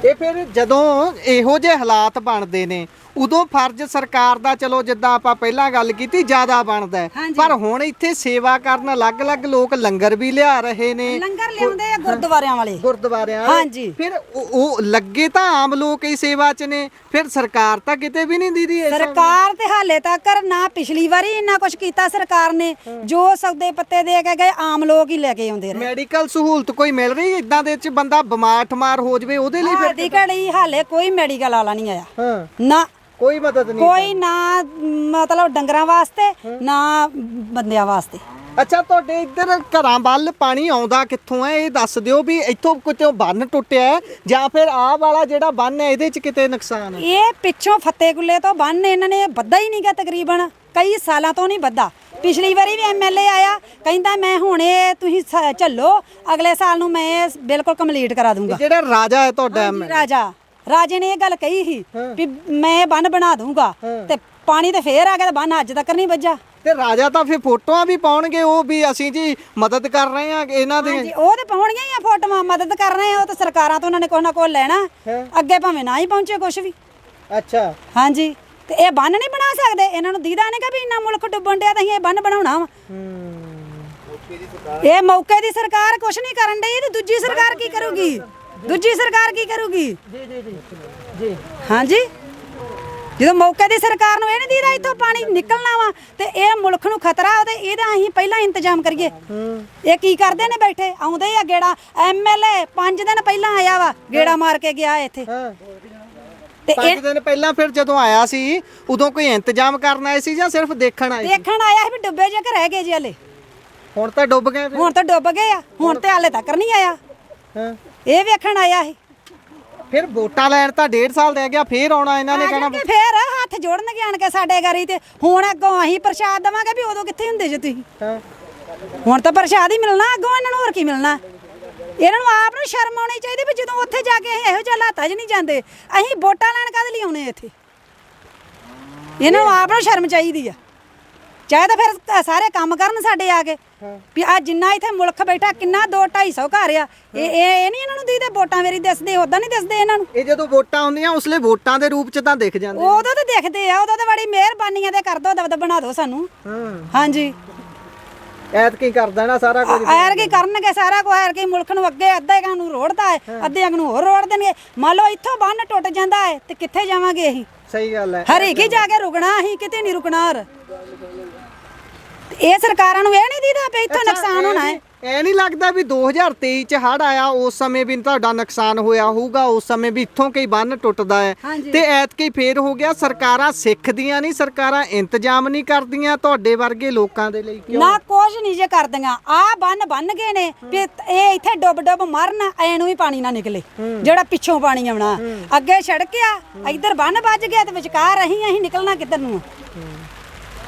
ਇਹ ਫਿਰ ਜਦੋਂ ਇਹੋ ਜਿਹੇ ਹਾਲਾਤ ਬਣਦੇ ਨੇ ਉਦੋਂ ਫਰਜ਼ ਸਰਕਾਰ ਦਾ, ਚਲੋ ਜਿੱਦਾਂ ਆਪਾਂ ਪਹਿਲਾਂ ਗੱਲ ਕੀਤੀ, ਜ਼ਿਆਦਾ ਬਣਦਾ ਹੈ। ਪਰ ਹੁਣ ਇੱਥੇ ਸੇਵਾ ਕਰਨ ਅਲੱਗ-ਅਲੱਗ ਲੋਕ ਲੰਗਰ ਵੀ ਲਿਆ ਰਹੇ ਨੇ, ਲੰਗਰ ਲਿਆਉਂਦੇ ਆ ਗੁਰਦੁਆਰਿਆਂ ਵਾਲੇ, ਗੁਰਦੁਆਰਿਆਂ ਹਾਂਜੀ। ਫਿਰ ਉਹ ਲੱਗੇ ਤਾਂ ਆਮ ਲੋਕ ਹੀ ਸੇਵਾ 'ਚ ਨੇ, ਫਿਰ ਸਰਕਾਰ ਤਾਂ ਕਿਤੇ ਵੀ ਨਹੀਂ ਦੀਦੀ। ਸਰਕਾਰ ਤੇ ਹਾਲੇ ਤੱਕ ਨਾ ਪਿਛਲੀ ਵਾਰੀ ਇੰਨਾ ਕੁਝ ਕੀਤਾ ਸਰਕਾਰ ਨੇ, ਜੋ ਸੌਦੇ ਪੱਤੇ ਦੇ ਕੇ ਗਏ ਆਮ ਲੋਕ ਹੀ ਲੈ ਕੇ ਆਉਂਦੇ ਰਹੇ। ਮੈਡੀਕਲ ਸਹੂਲਤ ਕੋਈ ਮਿਲ ਰਹੀ ਇਦਾਂ ਦੇ 'ਚ ਬੰਦਾ ਬਿਮਾਰ ਠਮਾਰ ਹੋ ਜਵੇ ਉਹਦੇ ਲਈ? ਫਿਰ ਦਿਕੜੀ ਹਾਲੇ ਕੋਈ ਮੈਡੀਕਲ ਵਾਲਾ ਨਹੀਂ ਆਇਆ ਨਾ, ਕੋਈ ਮਦਦ ਨਹੀਂ, ਕੋਈ ਨਾ ਮਤਲਬ ਡੰਗਰਾਂ ਵਾਸਤੇ ਨਾ ਬੰਦਿਆਂ ਵਾਸਤੇ। ਅੱਛਾ, ਤੁਹਾਡੇ ਇੱਧਰ ਘਰਾਂ ਵੱਲ ਪਾਣੀ ਆਉਂਦਾ ਕਿੱਥੋਂ ਹੈ ਇਹ ਦੱਸ ਦਿਓ, ਵੀ ਇੱਥੋਂ ਕਿਤੇ ਬੰਨ ਟੁੱਟਿਆ ਹੈ ਜਾਂ ਫਿਰ ਆਹ ਵਾਲਾ ਜਿਹੜਾ ਬੰਨ ਹੈ ਇਹਦੇ 'ਚ ਕਿਤੇ ਨੁਕਸਾਨ ਹੈ? ਇਹ ਪਿੱਛੋਂ ਫਤਿਹਗੁੱਲੇ ਤੋਂ ਬੰਨ ਇਹਨਾਂ ਨੇ ਬੱਧਾ ਹੀ ਨਹੀਂਗਾ, ਤਕਰੀਬਨ ਕਈ ਸਾਲਾਂ ਤੋਂ ਨਹੀਂ ਬੱਧਾ। ਪਿਛਲੀ ਵਾਰੀ ਵੀ ਐਮਐਲਏ ਆਇਆ, ਕਹਿੰਦਾ ਮੈਂ ਹੁਣ ਇਹ ਤੁਸੀਂ ਝੱਲੋ, ਅਗਲੇ ਸਾਲ ਨੂੰ ਮੈਂ ਬਿਲਕੁਲ ਕੰਪਲੀਟ ਕਰਾ ਦੂੰਗਾ। ਜਿਹੜਾ ਰਾਜਾ ਹੈ ਤੁਹਾਡਾ ਰਾਜੇ ਨੇ ਇਹ ਗੱਲ ਕਹੀ ਸੀ ਵੀ ਮੈਂ ਬੰਨ ਬਣਾ ਦੂੰਗਾ, ਤੇ ਪਾਣੀ ਤੇ ਫੇਰ ਆ ਗਿਆ ਤੇ ਬੰਨ ਅੱਜ ਤੱਕ ਨਹੀਂ ਵੱਜਾ। ਤੇ ਰਾਜਾ ਤਾਂ ਫਿਰ ਫੋਟੋਆਂ ਵੀ ਪਾਉਣਗੇ ਉਹ ਵੀ ਅਸੀਂ ਜੀ ਮਦਦ ਕਰ ਰਹੇ ਹਾਂ ਇਹਨਾਂ ਦੇ। ਹਾਂਜੀ, ਉਹ ਤੇ ਪਾਉਣੀਆਂ ਹੀ ਆ ਫੋਟੋਆਂ, ਮਦਦ ਕਰ ਰਹੇ ਆ ਉਹ ਤਾਂ ਸਰਕਾਰਾਂ ਤੋਂ ਉਹਨਾਂ ਨੇ ਕੁਛ ਨਾ ਕੁਛ ਲੈਣਾ, ਅੱਗੇ ਭਾਵੇਂ ਨਾ ਹੀ ਪਹੁੰਚੇ ਕੁਛ ਵੀ। ਅੱਛਾ, ਹਾਂਜੀ, ਤੇ ਇਹ ਬੰਨ ਨਹੀਂ ਬਣਾ ਸਕਦੇ, ਇਹਨਾਂ ਨੂੰ ਦੀਦਾ ਨਹੀਂਗਾ ਵੀ ਇੰਨਾ ਮੁਲਕ ਡੁੱਬਣ ਡਿਆ ਤਾਂ ਅਸੀਂ ਇਹ ਬੰਨ ਬਣਾਉਣਾ ਵਾ। ਇਹ ਮੌਕੇ ਦੀ ਸਰਕਾਰ ਕੁਛ ਨਹੀਂ ਕਰਨ ਡਈ ਤੇ ਦੂਜੀ ਸਰਕਾਰ ਕੀ ਕਰੂਗੀ? ਦੂਜੀ ਸਰਕਾਰ ਕੀ ਕਰੂਗੀ? ਜੀ ਹਾਂਜੀ, ਜਦੋਂ ਮੌਕੇ ਦੀ ਸਰਕਾਰ ਨੂੰ ਇਹ ਨਹੀਂ ਦੀਦਾ ਇੱਥੋਂ ਪਾਣੀ ਨਿਕਲਣਾ ਵਾ ਤੇ ਇਹ ਮੁਲਕ ਨੂੰ ਖਤਰਾ ਉਹਦੇ, ਇਹਦਾ ਅਸੀਂ ਪਹਿਲਾਂ ਇੰਤਜ਼ਾਮ ਕਰੀਏ। ਇਹ ਕੀ ਕਰਦੇ ਨੇ ਬੈਠੇ, ਆਉਂਦੇ ਆ ਗੇੜਾ, ਐਮਐਲਏ 5 ਦਿਨ ਪਹਿਲਾਂ ਆਇਆ ਵਾ, ਗੇੜਾ ਮਾਰ ਕੇ ਗਿਆ ਇੱਥੇ। ਤੇ 5 ਦਿਨ ਪਹਿਲਾਂ ਫਿਰ ਜਦੋਂ ਆਇਆ ਸੀ ਉਦੋਂ ਕੋਈ ਇੰਤਜ਼ਾਮ ਕਰਨ ਆਏ ਸੀ ਜਾਂ ਸਿਰਫ ਦੇਖਣ ਆਏ ਸੀ? ਦੇਖਣ ਆਇਆ ਸੀ ਵੀ ਡੁੱਬੇ ਜੇ ਕਿ ਰਹਿ ਗਏ ਜੀ ਹਲੇ। ਹੁਣ ਤਾਂ ਡੁੱਬ ਗਏ, ਹੁਣ ਤਾਂ ਡੁੱਬ ਗਏ ਆ, ਹੁਣ ਤੇ ਹਾਲੇ ਤੱਕ ਨਹੀਂ ਆਇਆ। ਇਹ ਵੇਖਣ ਆਇਆ ਸੀ। ਫਿਰ ਵੋਟਾਂ ਲੈਣ ਤਾਂ 1.5 ਸਾਲ ਰਹਿ ਗਿਆ, ਫੇਰ ਆਉਣਾ ਇਹਨਾਂ ਨੇ ਕਹਿਣਾ। ਫੇਰ ਹੱਥ ਜੋੜਨਗੇ ਆਣ ਕੇ ਸਾਡੇ ਗਾਰੀ ਤੇ, ਹੁਣ ਅੱਗੋਂ ਅਸੀਂ ਪ੍ਰਸ਼ਾਦ ਦੇਵਾਂਗੇ ਵੀ ਉਦੋਂ ਕਿੱਥੇ ਹੁੰਦੇ ਜੇ ਤੁਸੀਂ? ਹੁਣ ਤਾਂ ਪ੍ਰਸ਼ਾਦ ਹੀ ਮਿਲਣਾ, ਅੱਗੋਂ ਇਹਨਾਂ ਨੂੰ ਹੋਰ ਕੀ ਮਿਲਣਾ? ਇਹਨਾਂ ਨੂੰ ਆਪ ਨੂੰ ਸ਼ਰਮ ਆਉਣੀ ਚਾਹੀਦੀ ਵੀ ਜਦੋਂ ਉੱਥੇ ਜਾ ਕੇ ਅਸੀਂ ਇਹੋ ਜਿਹੇ ਹਾਲਾਤਾਂ 'ਚ ਨਹੀਂ ਜਾਂਦੇ, ਅਸੀਂ ਵੋਟਾਂ ਲੈਣ ਕਾਹਦੇ ਲਈ ਆਉਣੇ ਇੱਥੇ? ਇਹਨਾਂ ਨੂੰ ਆਪ ਨੂੰ ਸ਼ਰਮ ਚਾਹੀਦੀ ਆ। ਚਾਹੇ ਤਾਂ ਫਿਰ ਸਾਰੇ ਕੰਮ ਕਰਨ ਸਾਡੇ ਆ ਕੇ ਵੀ ਆ ਜਿੰਨਾ ਇੱਥੇ ਮੁਲਕ ਬੈਠਾ ਕਿੰਨਾ 200-250 ਘਰ ਆ, ਇਹ ਨਹੀਂ ਇਹਨਾਂ ਨੂੰ ਦੀਦੇ ਵੋਟਾਂ ਵੇਰੀ ਦਿਸਦੇ, ਉਦਾਂ ਨਹੀਂ ਦਿਸਦੇ ਇਹਨਾਂ ਨੂੰ। ਇਹ ਜਦੋਂ ਵੋਟਾਂ ਹੁੰਦੀਆਂ ਉਸਲੇ ਵੋਟਾਂ ਦੇ ਰੂਪ 'ਚ ਤਾਂ ਦਿਖ ਜਾਂਦੇ, ਉਦੋਂ ਤਾਂ ਦਿਖਦੇ ਆ, ਉਦੋਂ ਤਾਂ ਬੜੀ ਮਿਹਰਬਾਨੀਆਂ ਤੇ ਕਰ ਦੋ, ਦਬਦਬ ਬਣਾ ਦਿਓ ਸਾਨੂੰ। ਹਾਂਜੀ, ਐਤਕੀ ਕਰ ਦੇਣਾ ਸਾਰਾ ਕੁਝ। ਐਰਕੀ ਕਰਨਗੇ ਸਾਰਾ ਕੁਝ, ਐਰਕੀ ਮੁਲਕ ਨੂੰ ਅੱਗੇ ਅੱਧੇ ਨੂੰ ਰੋੜਦਾ ਹੈ, ਅੱਧੇ ਨੂੰ ਹੋਰ ਰੋੜ ਦੇਣਗੇ। ਮੰਨ ਲਓ ਇੱਥੋਂ ਬੰਨ ਟੁੱਟ ਜਾਂਦਾ ਹੈ ਤੇ ਕਿੱਥੇ ਜਾਵਾਂਗੇ ਅਸੀਂ? ਸਹੀ ਗੱਲ ਹੈ, ਹਰੇਕੀ ਜਾ ਕੇ ਰੁਕਣਾ, ਅਸੀਂ ਕਿਤੇ ਨਹੀਂ ਰੁਕਣਾ। ਇਹ ਸਰਕਾਰਾਂ ਨੂੰ ਇਹ ਨਹੀਂ ਦੀਦਾ ਵੀ ਇੱਥੋਂ ਨੁਕਸਾਨ ਹੋਣਾ ਹੈ। ਇਹ ਨਹੀਂ ਲੱਗਦਾ ਵੀ 2023 ਚ ਹੜ੍ਹ ਆਇਆ ਉਸ ਸਮੇਂ ਵੀ ਤੁਹਾਡਾ ਨੁਕਸਾਨ ਹੋਇਆ ਹੋਊਗਾ, ਉਸ ਸਮੇਂ ਵੀ ਇੱਥੋਂ ਕਈ ਬੰਨ ਟੁੱਟਦਾ ਹੈ ਤੇ ਐਤਕੀ ਫੇਰ ਹੋ ਗਿਆ? ਸਰਕਾਰਾਂ ਸਿੱਖਦੀਆਂ ਨਹੀਂ, ਸਰਕਾਰਾਂ ਇੰਤਜ਼ਾਮ ਨਹੀਂ ਕਰਦੀਆਂ ਤੁਹਾਡੇ ਵਰਗੇ ਲੋਕਾਂ ਦੇ ਲਈ? ਨਾ ਕੁਝ ਨਹੀਂ ਜੇ ਕਰਦੀਆਂ। ਆ ਬੰਨ ਗਏ ਨੇ ਵੀ ਇਹ ਇੱਥੇ ਡੁੱਬ ਮਰਨ, ਐ ਨੂੰ ਵੀ ਪਾਣੀ ਨਾ ਨਿਕਲੇ ਜਿਹੜਾ ਪਿੱਛੋਂ ਪਾਣੀ ਆਉਣਾ। ਅੱਗੇ ਸੜਕ ਆ, ਇੱਧਰ ਬੰਨ ਵੱਜ ਗਿਆ ਤੇ ਵਿਚਕਾਰ ਅਸੀਂ ਨਿਕਲਣਾ ਕਿੱਧਰ ਨੂੰ?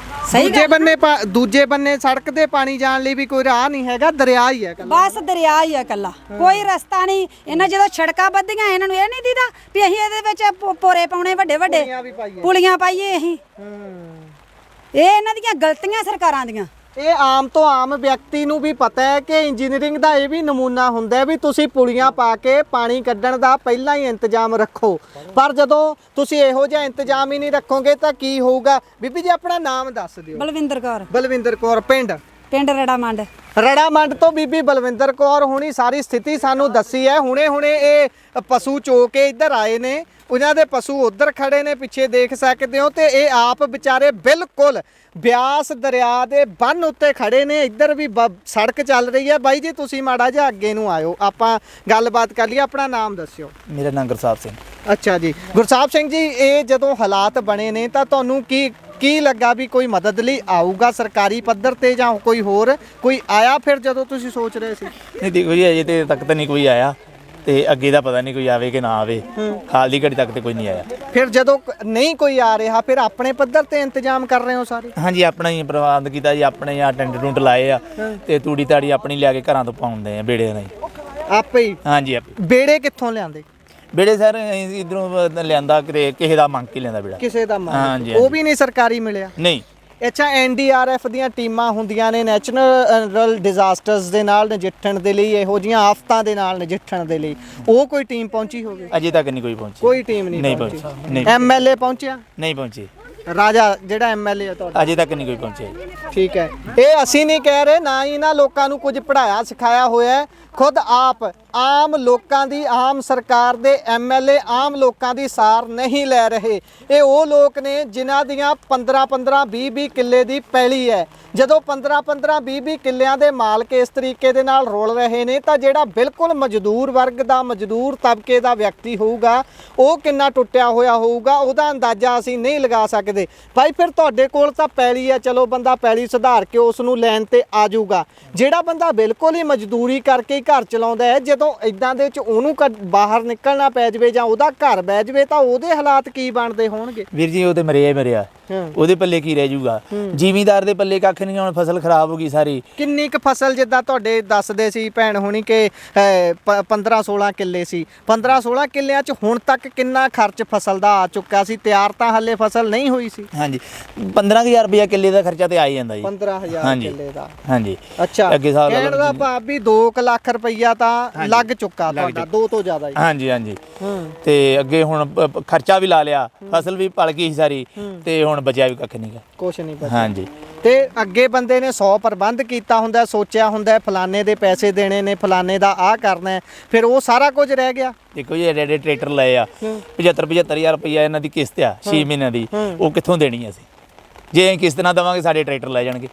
ਦੂਜੇ ਬੰਨੇ ਸੜਕ ਤੇ ਪਾਣੀ ਜਾਣ ਲਈ ਵੀ ਕੋਈ ਰਾਹ ਨਹੀਂ ਹੈਗਾ, ਦਰਿਆ ਹੀ ਹੈ ਕੱਲਾ। ਬਸ ਦਰਿਆ ਹੀ ਹੈ ਕੱਲਾ, ਕੋਈ ਰਸਤਾ ਨਹੀਂ। ਇਹਨਾਂ ਜਦੋਂ ਸੜਕਾਂ ਵੱਧੀਆਂ ਇਹਨਾਂ ਨੂੰ ਇਹ ਨਹੀਂ ਦੀਦਾ ਵੀ ਅਸੀਂ ਇਹਦੇ ਵਿੱਚ ਪੋਰੇ ਪਾਉਣੇ ਵੱਡੇ ਵੱਡੇ, ਪੁਲੀਆਂ ਪਾਈਏ ਅਸੀਂ। ਇਹ ਇਹਨਾਂ ਦੀਆਂ ਗਲਤੀਆਂ ਸਰਕਾਰਾਂ ਦੀਆਂ। ਇਹ ਆਮ ਤੋਂ ਆਮ ਵਿਅਕਤੀ ਨੂੰ ਵੀ ਪਤਾ ਹੈ ਕਿ ਇੰਜੀਨੀਅਰਿੰਗ ਦਾ ਇਹ ਵੀ ਨਮੂਨਾ ਹੁੰਦਾ ਹੈ ਵੀ ਤੁਸੀਂ ਪੁਲੀਆਂ ਪਾ ਕੇ ਪਾਣੀ ਕੱਢਣ ਦਾ ਪਹਿਲਾਂ ਹੀ ਇੰਤਜ਼ਾਮ ਰੱਖੋ, ਪਰ ਜਦੋਂ ਤੁਸੀਂ ਇਹੋ ਜਿਹਾ ਇੰਤਜ਼ਾਮ ਹੀ ਨਹੀਂ ਰੱਖੋਗੇ ਤਾਂ ਕੀ ਹੋਊਗਾ? ਬੀਬੀ ਜੀ ਆਪਣਾ ਨਾਮ ਦੱਸ ਦਿਓ। ਬਲਵਿੰਦਰ ਕੌਰ, ਪਿੰਡ ਰੜਾਮੰਡ ਤੋਂ ਬੀਬੀ ਬਲਵਿੰਦਰ ਕੌਰ ਹੁਣੀ ਸਾਰੀ ਸਥਿਤੀ ਸਾਨੂੰ ਦੱਸੀ ਹੈ। ਹੁਣੇ ਇਹ ਪਸ਼ੂ ਚੋ ਕੇ ਇੱਧਰ ਆਏ ਨੇ, ਉਹਨਾਂ ਦੇ ਪਸ਼ੂ ਉੱਧਰ ਖੜੇ ਨੇ, ਪਿੱਛੇ ਦੇਖ ਸਕਦੇ ਹੋ, ਤੇ ਇਹ ਆਪ ਵਿਚਾਰੇ ਬਿਲਕੁਲ ਬਿਆਸ ਦਰਿਆ ਦੇ ਬੰਨ ਉੱਤੇ ਖੜੇ ਨੇ। ਇੱਧਰ ਵੀ ਸੜਕ ਚੱਲ ਰਹੀ ਹੈ। ਬਾਈ ਜੀ ਤੁਸੀਂ ਮਾੜਾ ਜਿਹਾ ਅੱਗੇ ਨੂੰ ਆਇਓ, ਆਪਾਂ ਗੱਲਬਾਤ ਕਰ ਲਈਏ। ਆਪਣਾ ਨਾਮ ਦੱਸਿਓ। ਮੇਰਾ ਨਾਮ ਗੁਰਸਾਹਿਬ ਸਿੰਘ। ਅੱਛਾ ਜੀ, ਗੁਰਸਾਹਿਬ ਸਿੰਘ ਜੀ, ਇਹ ਜਦੋਂ ਹਾਲਾਤ ਬਣੇ ਨੇ ਤਾਂ ਤੁਹਾਨੂੰ ਕੀ ਲੱਗਾ ਵੀ ਕੋਈ ਮਦਦ ਲਈ ਆਊਗਾ ਸਰਕਾਰੀ ਪੱਧਰ ਤੇ ਜਾਂ ਕੋਈ ਆਇਆ ਫਿਰ ਜਦੋਂ ਤੁਸੀਂ ਸੋਚ ਰਹੇ ਸੀ? ਨਹੀਂ ਦੇਖੋ ਜੀ, ਅਜੇ ਤੇ ਤੱਕ ਤਾਂ ਨਹੀਂ ਕੋਈ ਆਇਆ ਤੇ ਅੱਗੇ ਦਾ ਪਤਾ ਨਹੀਂ ਕੋਈ ਆਵੇ ਕਿ ਨਾ ਆਵੇ। ਹਾਲ ਦੀ ਘੜੀ ਤੱਕ ਤੇ ਕੋਈ ਨਹੀਂ ਆਇਆ। ਫਿਰ ਜਦੋਂ ਨਹੀਂ ਕੋਈ ਆ ਰਿਹਾ ਫਿਰ ਆਪਣੇ ਪੱਧਰ ਤੇ ਇੰਤਜ਼ਾਮ ਕਰ ਰਹੇ ਹੋ ਸਾਰੇ? ਹਾਂਜੀ, ਆਪਣਾ ਹੀ ਪ੍ਰਬੰਧ ਕੀਤਾ ਜੀ, ਆਪਣੇ ਆ ਟੈਂਟ ਟੁੰਟ ਲਾਏ ਆ ਤੇ ਤੂੜੀ ਤਾੜੀ ਆਪਣੀ ਲਿਆ ਕੇ ਘਰਾਂ ਤੋਂ ਪਾਉਂਦੇ ਆ ਬੇੜੇ ਨਾਲ। ਆਪੇ ਹੀ ਹਾਂਜੀ ਆਪੇ। ਬੇੜੇ ਕਿੱਥੋਂ ਲਿਆਂਦੇ? ਬੇੜੇ ਸਰ ਇਧਰੋਂ ਲਿਆਂਦਾ ਕਿਸੇ ਦਾ ਮੰਗ ਕੇ ਲਿਆਂਦਾ ਬੇੜਾ। ਕਿਸੇ ਦਾ ਮੰਗ ਹਾਂਜੀ, ਉਹ ਵੀ ਨਹੀਂ ਸਰਕਾਰੀ ਮਿਲਿਆ? ਨਹੀਂ। ਅੱਛਾ, NDRF ਦੀਆਂ ਟੀਮਾਂ ਹੁੰਦੀਆਂ ਨੇ ਨੈਚੁਰਲ ਡਿਜ਼ਾਸਟਰਸ ਦੇ ਨਾਲ ਨਜਿੱਠਣ ਦੇ ਲਈ, ਇਹੋ ਜਿਹੀਆਂ ਆਫਤਾਂ ਦੇ ਨਾਲ ਨਜਿੱਠਣ ਦੇ ਲਈ, ਉਹ ਕੋਈ ਟੀਮ ਪਹੁੰਚੀ ਹੋਵੇ? ਅਜੇ ਤੱਕ ਨਹੀਂ ਕੋਈ ਪਹੁੰਚੀ। ਕੋਈ ਟੀਮ ਨਹੀਂ ਪਹੁੰਚੀ। ਪਹੁੰਚੀ। ਨਹੀਂ MLA ਪਹੁੰਚਿਆ? ਨਹੀਂ ਪਹੁੰਚੀ। ਰਾਜਾ ਜਿਹੜਾ MLA ਹੈ ਤੁਹਾਡਾ? ਅਜੇ ਤੱਕ ਨਹੀਂ ਕੋਈ ਪਹੁੰਚਿਆ। ਠੀਕ ਹੈ, ਇਹ ਅਸੀਂ ਨਹੀਂ ਕਹਿ ਰਹੇ, ਨਾ ਹੀ ਇਹਨਾਂ ਲੋਕਾਂ ਨੂੰ ਕੁਝ ਪੜਾਇਆ ਸਿਖਾਇਆ ਹੋਇਆ ਹੈ। ਖੁਦ ਆਪ ਆਮ ਲੋਕਾਂ ਦੀ, ਆਮ ਸਰਕਾਰ ਦੇ MLA ਆਮ ਲੋਕਾਂ ਦੀ ਸਾਰ ਨਹੀਂ ਲੈ ਰਹੇ। ਇਹ ਉਹ ਲੋਕ ਨੇ ਜਿਨ੍ਹਾਂ ਦੀਆਂ 15-15 20-20 ਕਿੱਲੇ ਦੀ ਪੈਲੀ ਹੈ। ਜਦੋਂ 15-15 20-20 ਕਿੱਲਿਆਂ ਦੇ ਮਾਲਕ ਇਸ ਤਰੀਕੇ ਦੇ ਨਾਲ ਰੁਲ ਰਹੇ ਨੇ ਤਾਂ ਜਿਹੜਾ ਬਿਲਕੁਲ ਮਜ਼ਦੂਰ ਵਰਗ ਦਾ, ਮਜ਼ਦੂਰ ਤਬਕੇ ਦਾ ਵਿਅਕਤੀ ਹੋਊਗਾ, ਉਹ ਕਿੰਨਾ ਟੁੱਟਿਆ ਹੋਇਆ ਹੋਊਗਾ, ਉਹਦਾ ਅੰਦਾਜ਼ਾ ਅਸੀਂ ਨਹੀਂ ਲਗਾ ਸਕਦੇ। ਭਾਈ ਫਿਰ ਤੁਹਾਡੇ ਕੋਲ ਤਾਂ ਪੈਲੀ ਹੈ, ਚਲੋ ਬੰਦਾ ਪੈਲੀ ਸੁਧਾਰ ਕੇ ਉਸ ਨੂੰ ਲੈਣ ਤੇ ਆ ਜਾਊਗਾ। ਜਿਹੜਾ ਬੰਦਾ ਬਿਲਕੁਲ ਹੀ ਮਜ਼ਦੂਰੀ ਕਰਕੇ ਘਰ ਚਲਾਉਂਦਾ ਹੈ, ਜਦੋਂ ਇਦਾਂ ਦੇ ਵਿੱਚ ਉਹਨੂੰ ਬਾਹਰ ਨਿਕਲਣਾ ਪੈ ਜਾਵੇ ਜਾਂ ਉਹਦਾ ਘਰ ਬਹਿ ਜਾਵੇ ਤਾਂ ਉਹਦੇ ਹਾਲਾਤ ਕੀ ਬਣਦੇ ਹੋਣਗੇ? ਵੀਰ ਜੀ ਉਹ ਤੇ ਮਰਿਆ ਉਹਦੇ ਪੱਲੇ ਕੀ ਰਹਿ ਜਾਊਗਾ? ਜ਼ਿਮੀਂਦਾਰ ਦੇ ਪੱਲੇ ਕੱਖ ਨਹੀਂ। ਹੁਣ ਫਸਲ ਖਰਾਬ ਹੋ ਗਈ ਸਾਰੀ। ਕਿੰਨੀ ਕੁ ਫਸਲ, ਜਿੱਦਾਂ ਤੁਹਾਡੇ ਦੱਸਦੇ ਸੀ ਭੈਣ ਹੋਣੀ ਕਿ 15-16 ਕਿੱਲੇ ਸੀ, 15-16 ਕਿੱਲਿਆਂ 'ਚ ਹੁਣ ਤੱਕ ਕਿੰਨਾ ਖਰਚ ਫਸਲ ਦਾ ਆ ਚੁੱਕਾ ਸੀ? ਤਿਆਰ ਤਾਂ ਹਾਲੇ ਫਸਲ ਨਹੀਂ ਹੋਈ ਸੀ। ਹਾਂਜੀ 15,000 ਰੁਪਇਆ ਕਿੱਲੇ ਦਾ ਖਰਚਾ ਤੇ ਆ ਹੀ ਜਾਂਦਾ ਜੀ। 15,000 ਕਿੱਲੇ ਦਾ? ਹਾਂਜੀ। ਅੱਛਾ, ਅੱਗੇ ਸਾਲ ਕਹਿਣ ਦਾ ਭਾਵ ਵੀ 2 ਲੱਖ ਰੁਪਈਆ ਤਾਂ ਲੱਗ ਚੁੱਕਾ ਤੁਹਾਡਾ, 2 ਤੋਂ ਜ਼ਿਆਦਾ ਹੀ। ਹਾਂਜੀ ਹਾਂਜੀ। ਤੇ ਅੱਗੇ ਹੁਣ ਖਰਚਾ ਵੀ ਲਾ ਲਿਆ, ਫਸਲ ਵੀ ਪਲ ਗਈ ਸਾਰੀ, ਤੇ ਹੁਣ ਬਚਿਆ ਵੀ ਕੱਖ ਨਹੀਂਗਾ, ਕੁਛ ਨਹੀਂ ਬਚਿਆ। ਹਾਂਜੀ। ਤੇ ਅੱਗੇ ਬੰਦੇ ਨੇ 100 ਪ੍ਰਬੰਧ ਕੀਤਾ ਹੁੰਦਾ, ਸੋਚਿਆ ਹੁੰਦਾ ਫਲਾਣੇ ਦੇ ਪੈਸੇ ਦੇਣੇ ਨੇ, ਫਲਾਣੇ ਦਾ ਆਹ ਕਰਨਾ ਹੈ, ਫਿਰ ਉਹ ਸਾਰਾ ਕੁਝ ਰਹਿ ਗਿਆ। ਦੇਖੋ ਜੀ ਐਡੇ ਟਰੈਕਟਰ ਲਏ ਆ, 75,000 ਰੁਪਈਆ ਇਹਨਾਂ ਦੀ ਕਿਸ਼ਤ ਆ 6 ਮਹੀਨਿਆਂ ਦੀ, ਉਹ ਕਿੱਥੋਂ ਦੇਣੀ ਅਸੀਂ? ਜੇ ਅਸੀਂ ਕਿਸ਼ਤ ਨਾ ਦੇਵਾਂਗੇ ਸਾਡੇ ਟਰੈਕਟਰ ਲੈ ਜਾਣਗੇ।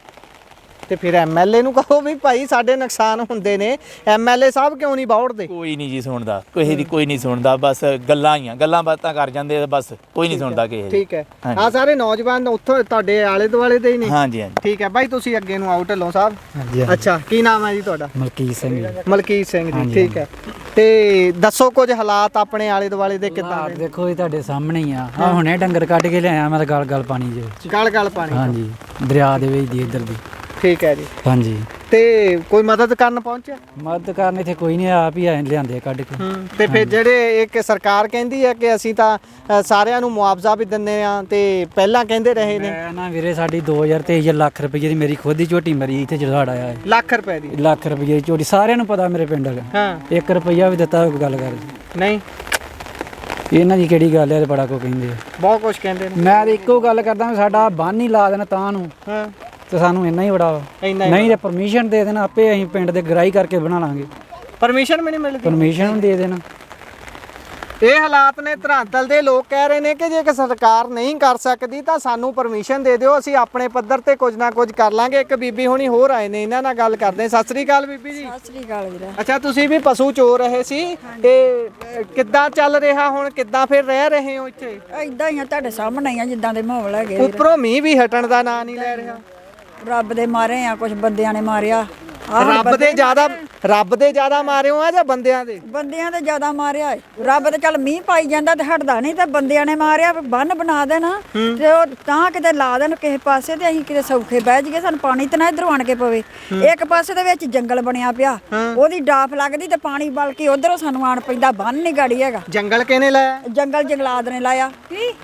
ਤੇ ਫਿਰ MLA ਨੂੰ ਕਹੋ ਵੀ ਭਾਈ ਸਾਡੇ ਨੁਕਸਾਨ ਹੁੰਦੇ ਨੇ, MLA ਸਾਹਿਬ ਕਿਉਂ ਨਹੀਂ ਬੌੜਦੇ? ਕੋਈ ਨਹੀਂ ਜੀ ਸੁਣਦਾ, ਕਿਸੇ ਦੀ ਕੋਈ ਨਹੀਂ ਸੁਣਦਾ, ਬਸ ਗੱਲਾਂ ਹੀ ਆ, ਗੱਲਾਂ ਬਾਤਾਂ ਕਰ ਜਾਂਦੇ ਆ, ਬਸ ਕੋਈ ਨਹੀਂ ਸੁਣਦਾ ਕਿਸੇ ਦੀ। ਠੀਕ ਹੈ, ਆ ਸਾਰੇ ਨੌਜਵਾਨ ਉੱਥੋਂ ਤੁਹਾਡੇ ਆਲੇ ਦੁਆਲੇ ਦੇ ਹੀ ਨੇ? ਹਾਂਜੀ ਹਾਂਜੀ। ਠੀਕ ਹੈ ਬਾਈ, ਤੁਸੀਂ ਅੱਗੇ ਨੂੰ ਆਓ ਢੱਲੋਂ ਸਾਹਿਬ। ਹਾਂਜੀ। ਅੱਛਾ, ਕੀ ਨਾਮ ਹੈ ਜੀ ਤੁਹਾਡਾ? ਮਲਕੀਤ ਸਿੰਘ ਜੀ। ਮਲਕੀਤ ਸਿੰਘ ਜੀ, ਠੀਕ ਹੈ। ਤੇ ਦੱਸੋ ਕੁਝ ਹਾਲਾਤ ਆਪਣੇ ਆਲੇ ਦੁਆਲੇ ਦੇ ਕਿੱਦਾਂ ਦੇ? ਦੇਖੋ ਇਹ ਤੁਹਾਡੇ ਸਾਹਮਣੇ ਹੀ ਆ। ਆ ਹੁਣੇ ਡੰਗਰ ਕੱਢ ਕੇ ਲਿਆਇਆ ਮੈਂ ਤਾਂ ਗਲ ਪਾਣੀ ਦੇ ਵਿੱਚ। ਗਲ ਪਾਣੀ? ਹਾਂਜੀ, ਦਰਿਆ ਦੇ ਵਿੱਚ ਦੀ ਇੱਧਰ ਦੀ। ਠੀਕ ਹੈ ਜੀ। ਹਾਂਜੀ। ਤੇ ਕੋਈ ਮਦਦ ਕਰਨ ਪਹੁੰਚਿਆ? ਮਦਦ ਕਰਨ ਇੱਥੇ ਕੋਈ ਨਹੀਂ, ਆਪ ਹੀ ਲਿਆਂਦੇ ਕੱਢ ਕੇ। ਤੇ ਫਿਰ ਜਿਹੜੇ ਇੱਕ ਸਰਕਾਰ ਕਹਿੰਦੀ ਹੈ ਕਿ ਅਸੀਂ ਤਾਂ ਸਾਰਿਆਂ ਨੂੰ ਮੁਆਵਜ਼ਾ ਵੀ ਦਿੰਦੇ ਆ, ਤੇ ਪਹਿਲਾਂ ਕਹਿੰਦੇ ਰਹੇ ਨੇ। ਮੈਂ ਨਾ ਵੀਰੇ ਸਾਡੀ 2023 ਲੱਖ ਰੁਪਏ ਦੀ ਮੇਰੀ ਖੁਦ ਦੀ ਝੋਟੀ ਮਰੀ ਇੱਥੇ ਜੜਾੜ ਆਇਆ ਹੈ। ਲੱਖ ਰੁਪਏ ਦੀ? ਲੱਖ ਰੁਪਏ ਦੀ ਝੋਟੀ, ਸਾਰਿਆਂ ਨੂੰ ਪਤਾ ਮੇਰੇ ਪਿੰਡ ਦਾ। ਹਾਂ। 1 ਰੁਪਈਆ ਵੀ ਦਿੱਤਾ ਗੱਲ ਕਰ ਨਹੀਂ? ਇਹਨਾਂ ਦੀ ਕਿਹੜੀ ਗੱਲ ਹੈ, ਬੜਾ ਕੋ ਕਹਿੰਦੇ ਆ, ਬਹੁਤ ਕੁਝ ਕਹਿੰਦੇ ਨੇ। ਮੈਂ ਤਾਂ ਇੱਕੋ ਗੱਲ ਕਰਦਾ, ਸਾਡਾ ਬੰਨ ਹੀ ਲਾ ਦੇਣਾ ਤਾਂ ਨੂੰ, ਹਾਂ, ਤੇ ਸਾਨੂੰ ਇੰਨਾ ਹੀ ਬੜਾ ਵਾ। ਨਹੀਂ ਤੇ ਪਰਮਿਸ਼ਨ ਦੇ ਦੇਣਾ, ਆਪੇ ਅਸੀਂ ਪਿੰਡ ਦੇ ਗਰਾਈ ਕਰਕੇ ਬਣਾ ਲਾਂਗੇ। ਪਰਮਿਸ਼ਨ ਵੀ ਨਹੀਂ ਮਿਲਦੀ? ਪਰਮਿਸ਼ਨ ਦੇ ਦੇਣਾ। ਇਹ ਹਾਲਾਤ ਨੇ। ਧਰਾਤਲ ਦੇ ਲੋਕ ਕਹਿ ਰਹੇ ਨੇ ਕਿ ਜੇ ਸਰਕਾਰ ਨਹੀਂ ਕਰ ਸਕਦੀ ਤਾਂ ਸਾਨੂੰ ਪਰਮਿਸ਼ਨ ਦੇ ਦਿਓ, ਅਸੀਂ ਆਪਣੇ ਪੱਧਰ ਤੇ ਕੁਝ ਨਾ ਕੁਝ ਕਰ ਲਾਂਗੇ। ਇੱਕ ਬੀਬੀ ਹੁਣੀ ਹੋਰ ਆਏ ਨੇ, ਇਹਨਾਂ ਨਾਲ ਗੱਲ ਕਰਦੇ। ਸਤਿ ਸ੍ਰੀ ਅਕਾਲ ਬੀਬੀ ਜੀ। ਸਤਿ ਸ੍ਰੀ ਅਕਾਲ ਵੀਰੇ। ਅੱਛਾ, ਤੁਸੀਂ ਵੀ ਪਸ਼ੂ ਚੋ ਰਹੇ ਸੀ, ਤੇ ਕਿੱਦਾਂ ਚੱਲ ਰਿਹਾ ਹੁਣ? ਕਿੱਦਾਂ ਫਿਰ ਰਹਿ ਰਹੇ ਹੋ ਇੱਥੇ? ਇਦਾਂ ਹੀ ਆ, ਤੁਹਾਡੇ ਸਾਹਮਣੇ ਹੀ ਆ, ਜਿੱਦਾਂ ਦੇ ਮਾਹੌਲ ਹੈਗੇ। ਉੱਪਰੋਂ ਮੀਂਹ ਵੀ ਹਟਣ ਦਾ ਨਾਂ ਨਹੀਂ ਲੈ ਰਿਹਾ। ਰੱਬ ਦੇ ਮਾਰੇ ਆ, ਕੁਝ ਬੰਦਿਆਂ ਨੇ ਮਾਰਿਆ। ਰੱਬ ਦੇ ਜ਼ਿਆਦਾ ਮਾਰਿਓ ਆ ਜਾਂ ਬੰਦਿਆਂ ਦੇ? ਬੰਦਿਆਂ ਤੇ ਜ਼ਿਆਦਾ ਮਾਰਿਆ ਏ। ਰੱਬ ਤੇ ਚੱਲ ਮੀਂਹ ਪਾਈ ਜਾਂਦਾ ਤੇ ਹਟਦਾ ਨਹੀਂ, ਤੇ ਬੰਦਿਆਂ ਨੇ ਮਾਰਿਆ। ਬੰਨ ਬਣਾ ਦੇਣਾ ਤੇ ਉਹ ਤਾਂ ਕਿਤੇ ਲਾ ਦੇਣ ਕਿਸੇ ਪਾਸੇ, ਤੇ ਅਸੀਂ ਕਿਤੇ ਸੌਖੇ ਬਹਿ ਜਾਈਏ, ਸਾਨੂੰ ਪਾਣੀ ਤੇ ਨਾ ਇੱਧਰੋਂ ਆਣ ਕੇ ਪਵੇ। ਇੱਕ ਪਾਸੇ ਦੇ ਵਿੱਚ ਜੰਗਲ ਬਣਿਆ ਪਿਆ, ਉਹਦੀ ਡਾਫ ਲੱਗਦੀ ਤੇ ਪਾਣੀ ਬਲਕਿ ਉਧਰੋਂ ਸਾਨੂੰ ਆਣ ਪੈਂਦਾ। ਬੰਨ ਨਹੀਂ ਗਾੜੀ ਹੈਗਾ। ਜੰਗਲ ਕਿਹਨੇ ਲਾਇਆ? ਜੰਗਲਾਤ ਨੇ ਲਾਇਆ।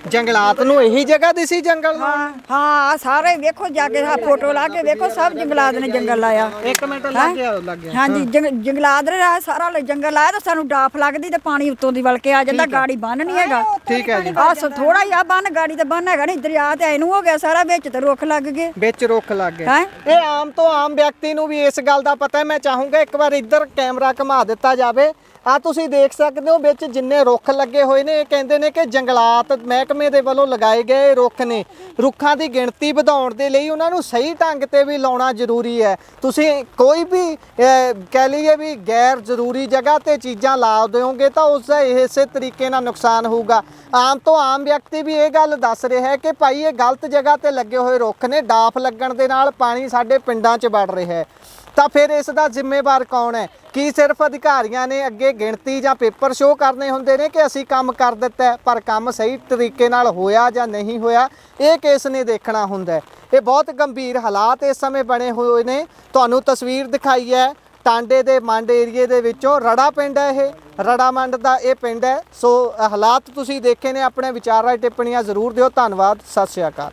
ਜੰਗਲਾਤ ਨੂੰ ਇਹੀ ਜਗ੍ਹਾ ਦਿਸੀ ਜੰਗਲ ਨੂੰ? ਹਾਂ ਸਾਰੇ ਵੇਖੋ ਜਾ ਕੇ, ਫੋਟੋ ਲਾ ਕੇ ਵੇਖੋ, ਸਭ ਜੰਗਲਾਤ ਨੇ ਜੰਗਲ ਲਾਇਆ। ਇੱਕ ਮਿੰਟ ਲੱਗ ਗਿਆ। ਹਾਂਜੀ, ਜੰਗਲਾਤ ਨੇ ਸਾਰਾ ਜੰਗਲ ਲਾਇਆ ਤੇ ਸਾਨੂੰ ਡਾਫ ਲੱਗਦੀ ਤੇ ਪਾਣੀ ਉੱਤੋਂ ਦੀ ਵਲ ਕੇ ਆ ਜਾਂਦਾ। ਗਾੜੀ ਬੰਨ ਨਹੀਂ ਹੈਗਾ। ਠੀਕ ਹੈ ਜੀ। ਆ ਥੋੜਾ ਜਿਹਾ ਬੰਨ, ਗਾੜੀ ਤੇ ਬੰਨ ਹੈਗਾ ਨਹੀਂ। ਦਰਿਆ ਤੇ ਇਹਨੂੰ ਹੋ ਗਿਆ ਸਾਰਾ, ਵਿੱਚ ਤੇ ਰੁੱਖ ਲੱਗ ਗਏ। ਵਿੱਚ ਰੁੱਖ ਲੱਗ ਗਏ। ਇਹ ਆਮ ਤੋਂ ਆਮ ਵਿਅਕਤੀ ਨੂੰ ਵੀ ਇਸ ਗੱਲ ਦਾ ਪਤਾ ਹੈ। ਮੈਂ ਚਾਹੂੰਗਾ ਇੱਕ ਵਾਰ ਇੱਧਰ ਕੈਮਰਾ ਘੁਮਾ ਦਿੱਤਾ ਜਾਵੇ। ਆ ਤੁਸੀਂ ਦੇਖ ਸਕਦੇ ਹੋ ਵਿੱਚ ਜਿੰਨੇ ਰੁੱਖ ਲੱਗੇ ਹੋਏ ਨੇ, ਇਹ ਕਹਿੰਦੇ ਨੇ ਕਿ ਜੰਗਲਾਤ ਮਹਿਕਮੇ ਦੇ ਵੱਲੋਂ ਲਗਾਏ ਗਏ ਰੁੱਖ ਨੇ। ਰੁੱਖਾਂ ਦੀ ਗਿਣਤੀ ਵਧਾਉਣ ਦੇ ਲਈ ਉਹਨਾਂ ਨੂੰ ਸਹੀ ਢੰਗ ਤੇ ਵੀ ਲਾਉਣਾ ਜ਼ਰੂਰੀ ਹੈ। ਤੁਸੀਂ ਕੋਈ ਵੀ ਕਹਿ ਲਈਏ ਵੀ ਗੈਰ ਜ਼ਰੂਰੀ ਜਗ੍ਹਾ ਤੇ ਚੀਜ਼ਾਂ ਲਾ ਦਿਓਗੇ ਤਾਂ ਉਸ ਦਾ ਇਸੇ ਤਰੀਕੇ ਨਾਲ ਨੁਕਸਾਨ ਹੋਊਗਾ। ਆਮ ਤੋਂ ਆਮ ਵਿਅਕਤੀ ਵੀ ਇਹ ਗੱਲ ਦੱਸ ਰਿਹਾ ਹੈ ਕਿ ਭਾਈ ਇਹ ਗਲਤ ਜਗ੍ਹਾ ਤੇ ਲੱਗੇ ਹੋਏ ਰੁੱਖ ਨੇ, ਡਾਫ ਲੱਗਣ ਦੇ ਨਾਲ ਪਾਣੀ ਸਾਡੇ ਪਿੰਡਾਂ 'ਚ ਵੜ ਰਿਹਾ ਹੈ। ਤਾਂ ਫਿਰ ਇਸ ਦਾ ਜ਼ਿੰਮੇਵਾਰ ਕੌਣ ਹੈ? ਕੀ ਸਿਰਫ ਅਧਿਕਾਰੀਆਂ ਨੇ ਅੱਗੇ ਗਿਣਤੀ ਜਾਂ ਪੇਪਰ ਸ਼ੋਅ ਕਰਨੇ ਹੁੰਦੇ ਨੇ ਕਿ ਅਸੀਂ ਕੰਮ ਕਰ ਦਿੱਤਾ, ਪਰ ਕੰਮ ਸਹੀ ਤਰੀਕੇ ਨਾਲ ਹੋਇਆ ਜਾਂ ਨਹੀਂ ਹੋਇਆ ਇਹ ਕਿਸ ਨੇ ਦੇਖਣਾ ਹੁੰਦਾ ਹੈ? ਇਹ ਬਹੁਤ ਗੰਭੀਰ ਹਾਲਾਤ ਇਸ ਸਮੇਂ ਬਣੇ ਹੋਏ ਨੇ। ਤੁਹਾਨੂੰ ਤਸਵੀਰ ਦਿਖਾਈ ਹੈ ਟਾਂਡੇ ਦੇ ਮੰਡ ਏਰੀਏ ਦੇ ਵਿੱਚੋਂ ਰੜਾ ਪਿੰਡ ਹੈ ਇਹ ਰੜਾ ਮੰਡ ਦਾ ਇਹ ਪਿੰਡ ਹੈ। ਸੋ ਹਾਲਾਤ ਤੁਸੀਂ ਦੇਖੇ ਨੇ, ਆਪਣੇ ਵਿਚਾਰ ਰਾਏ ਟਿੱਪਣੀਆਂ ਜ਼ਰੂਰ ਦਿਓ। ਧੰਨਵਾਦ, ਸਤਿ ਸ਼੍ਰੀ ਅਕਾਲ।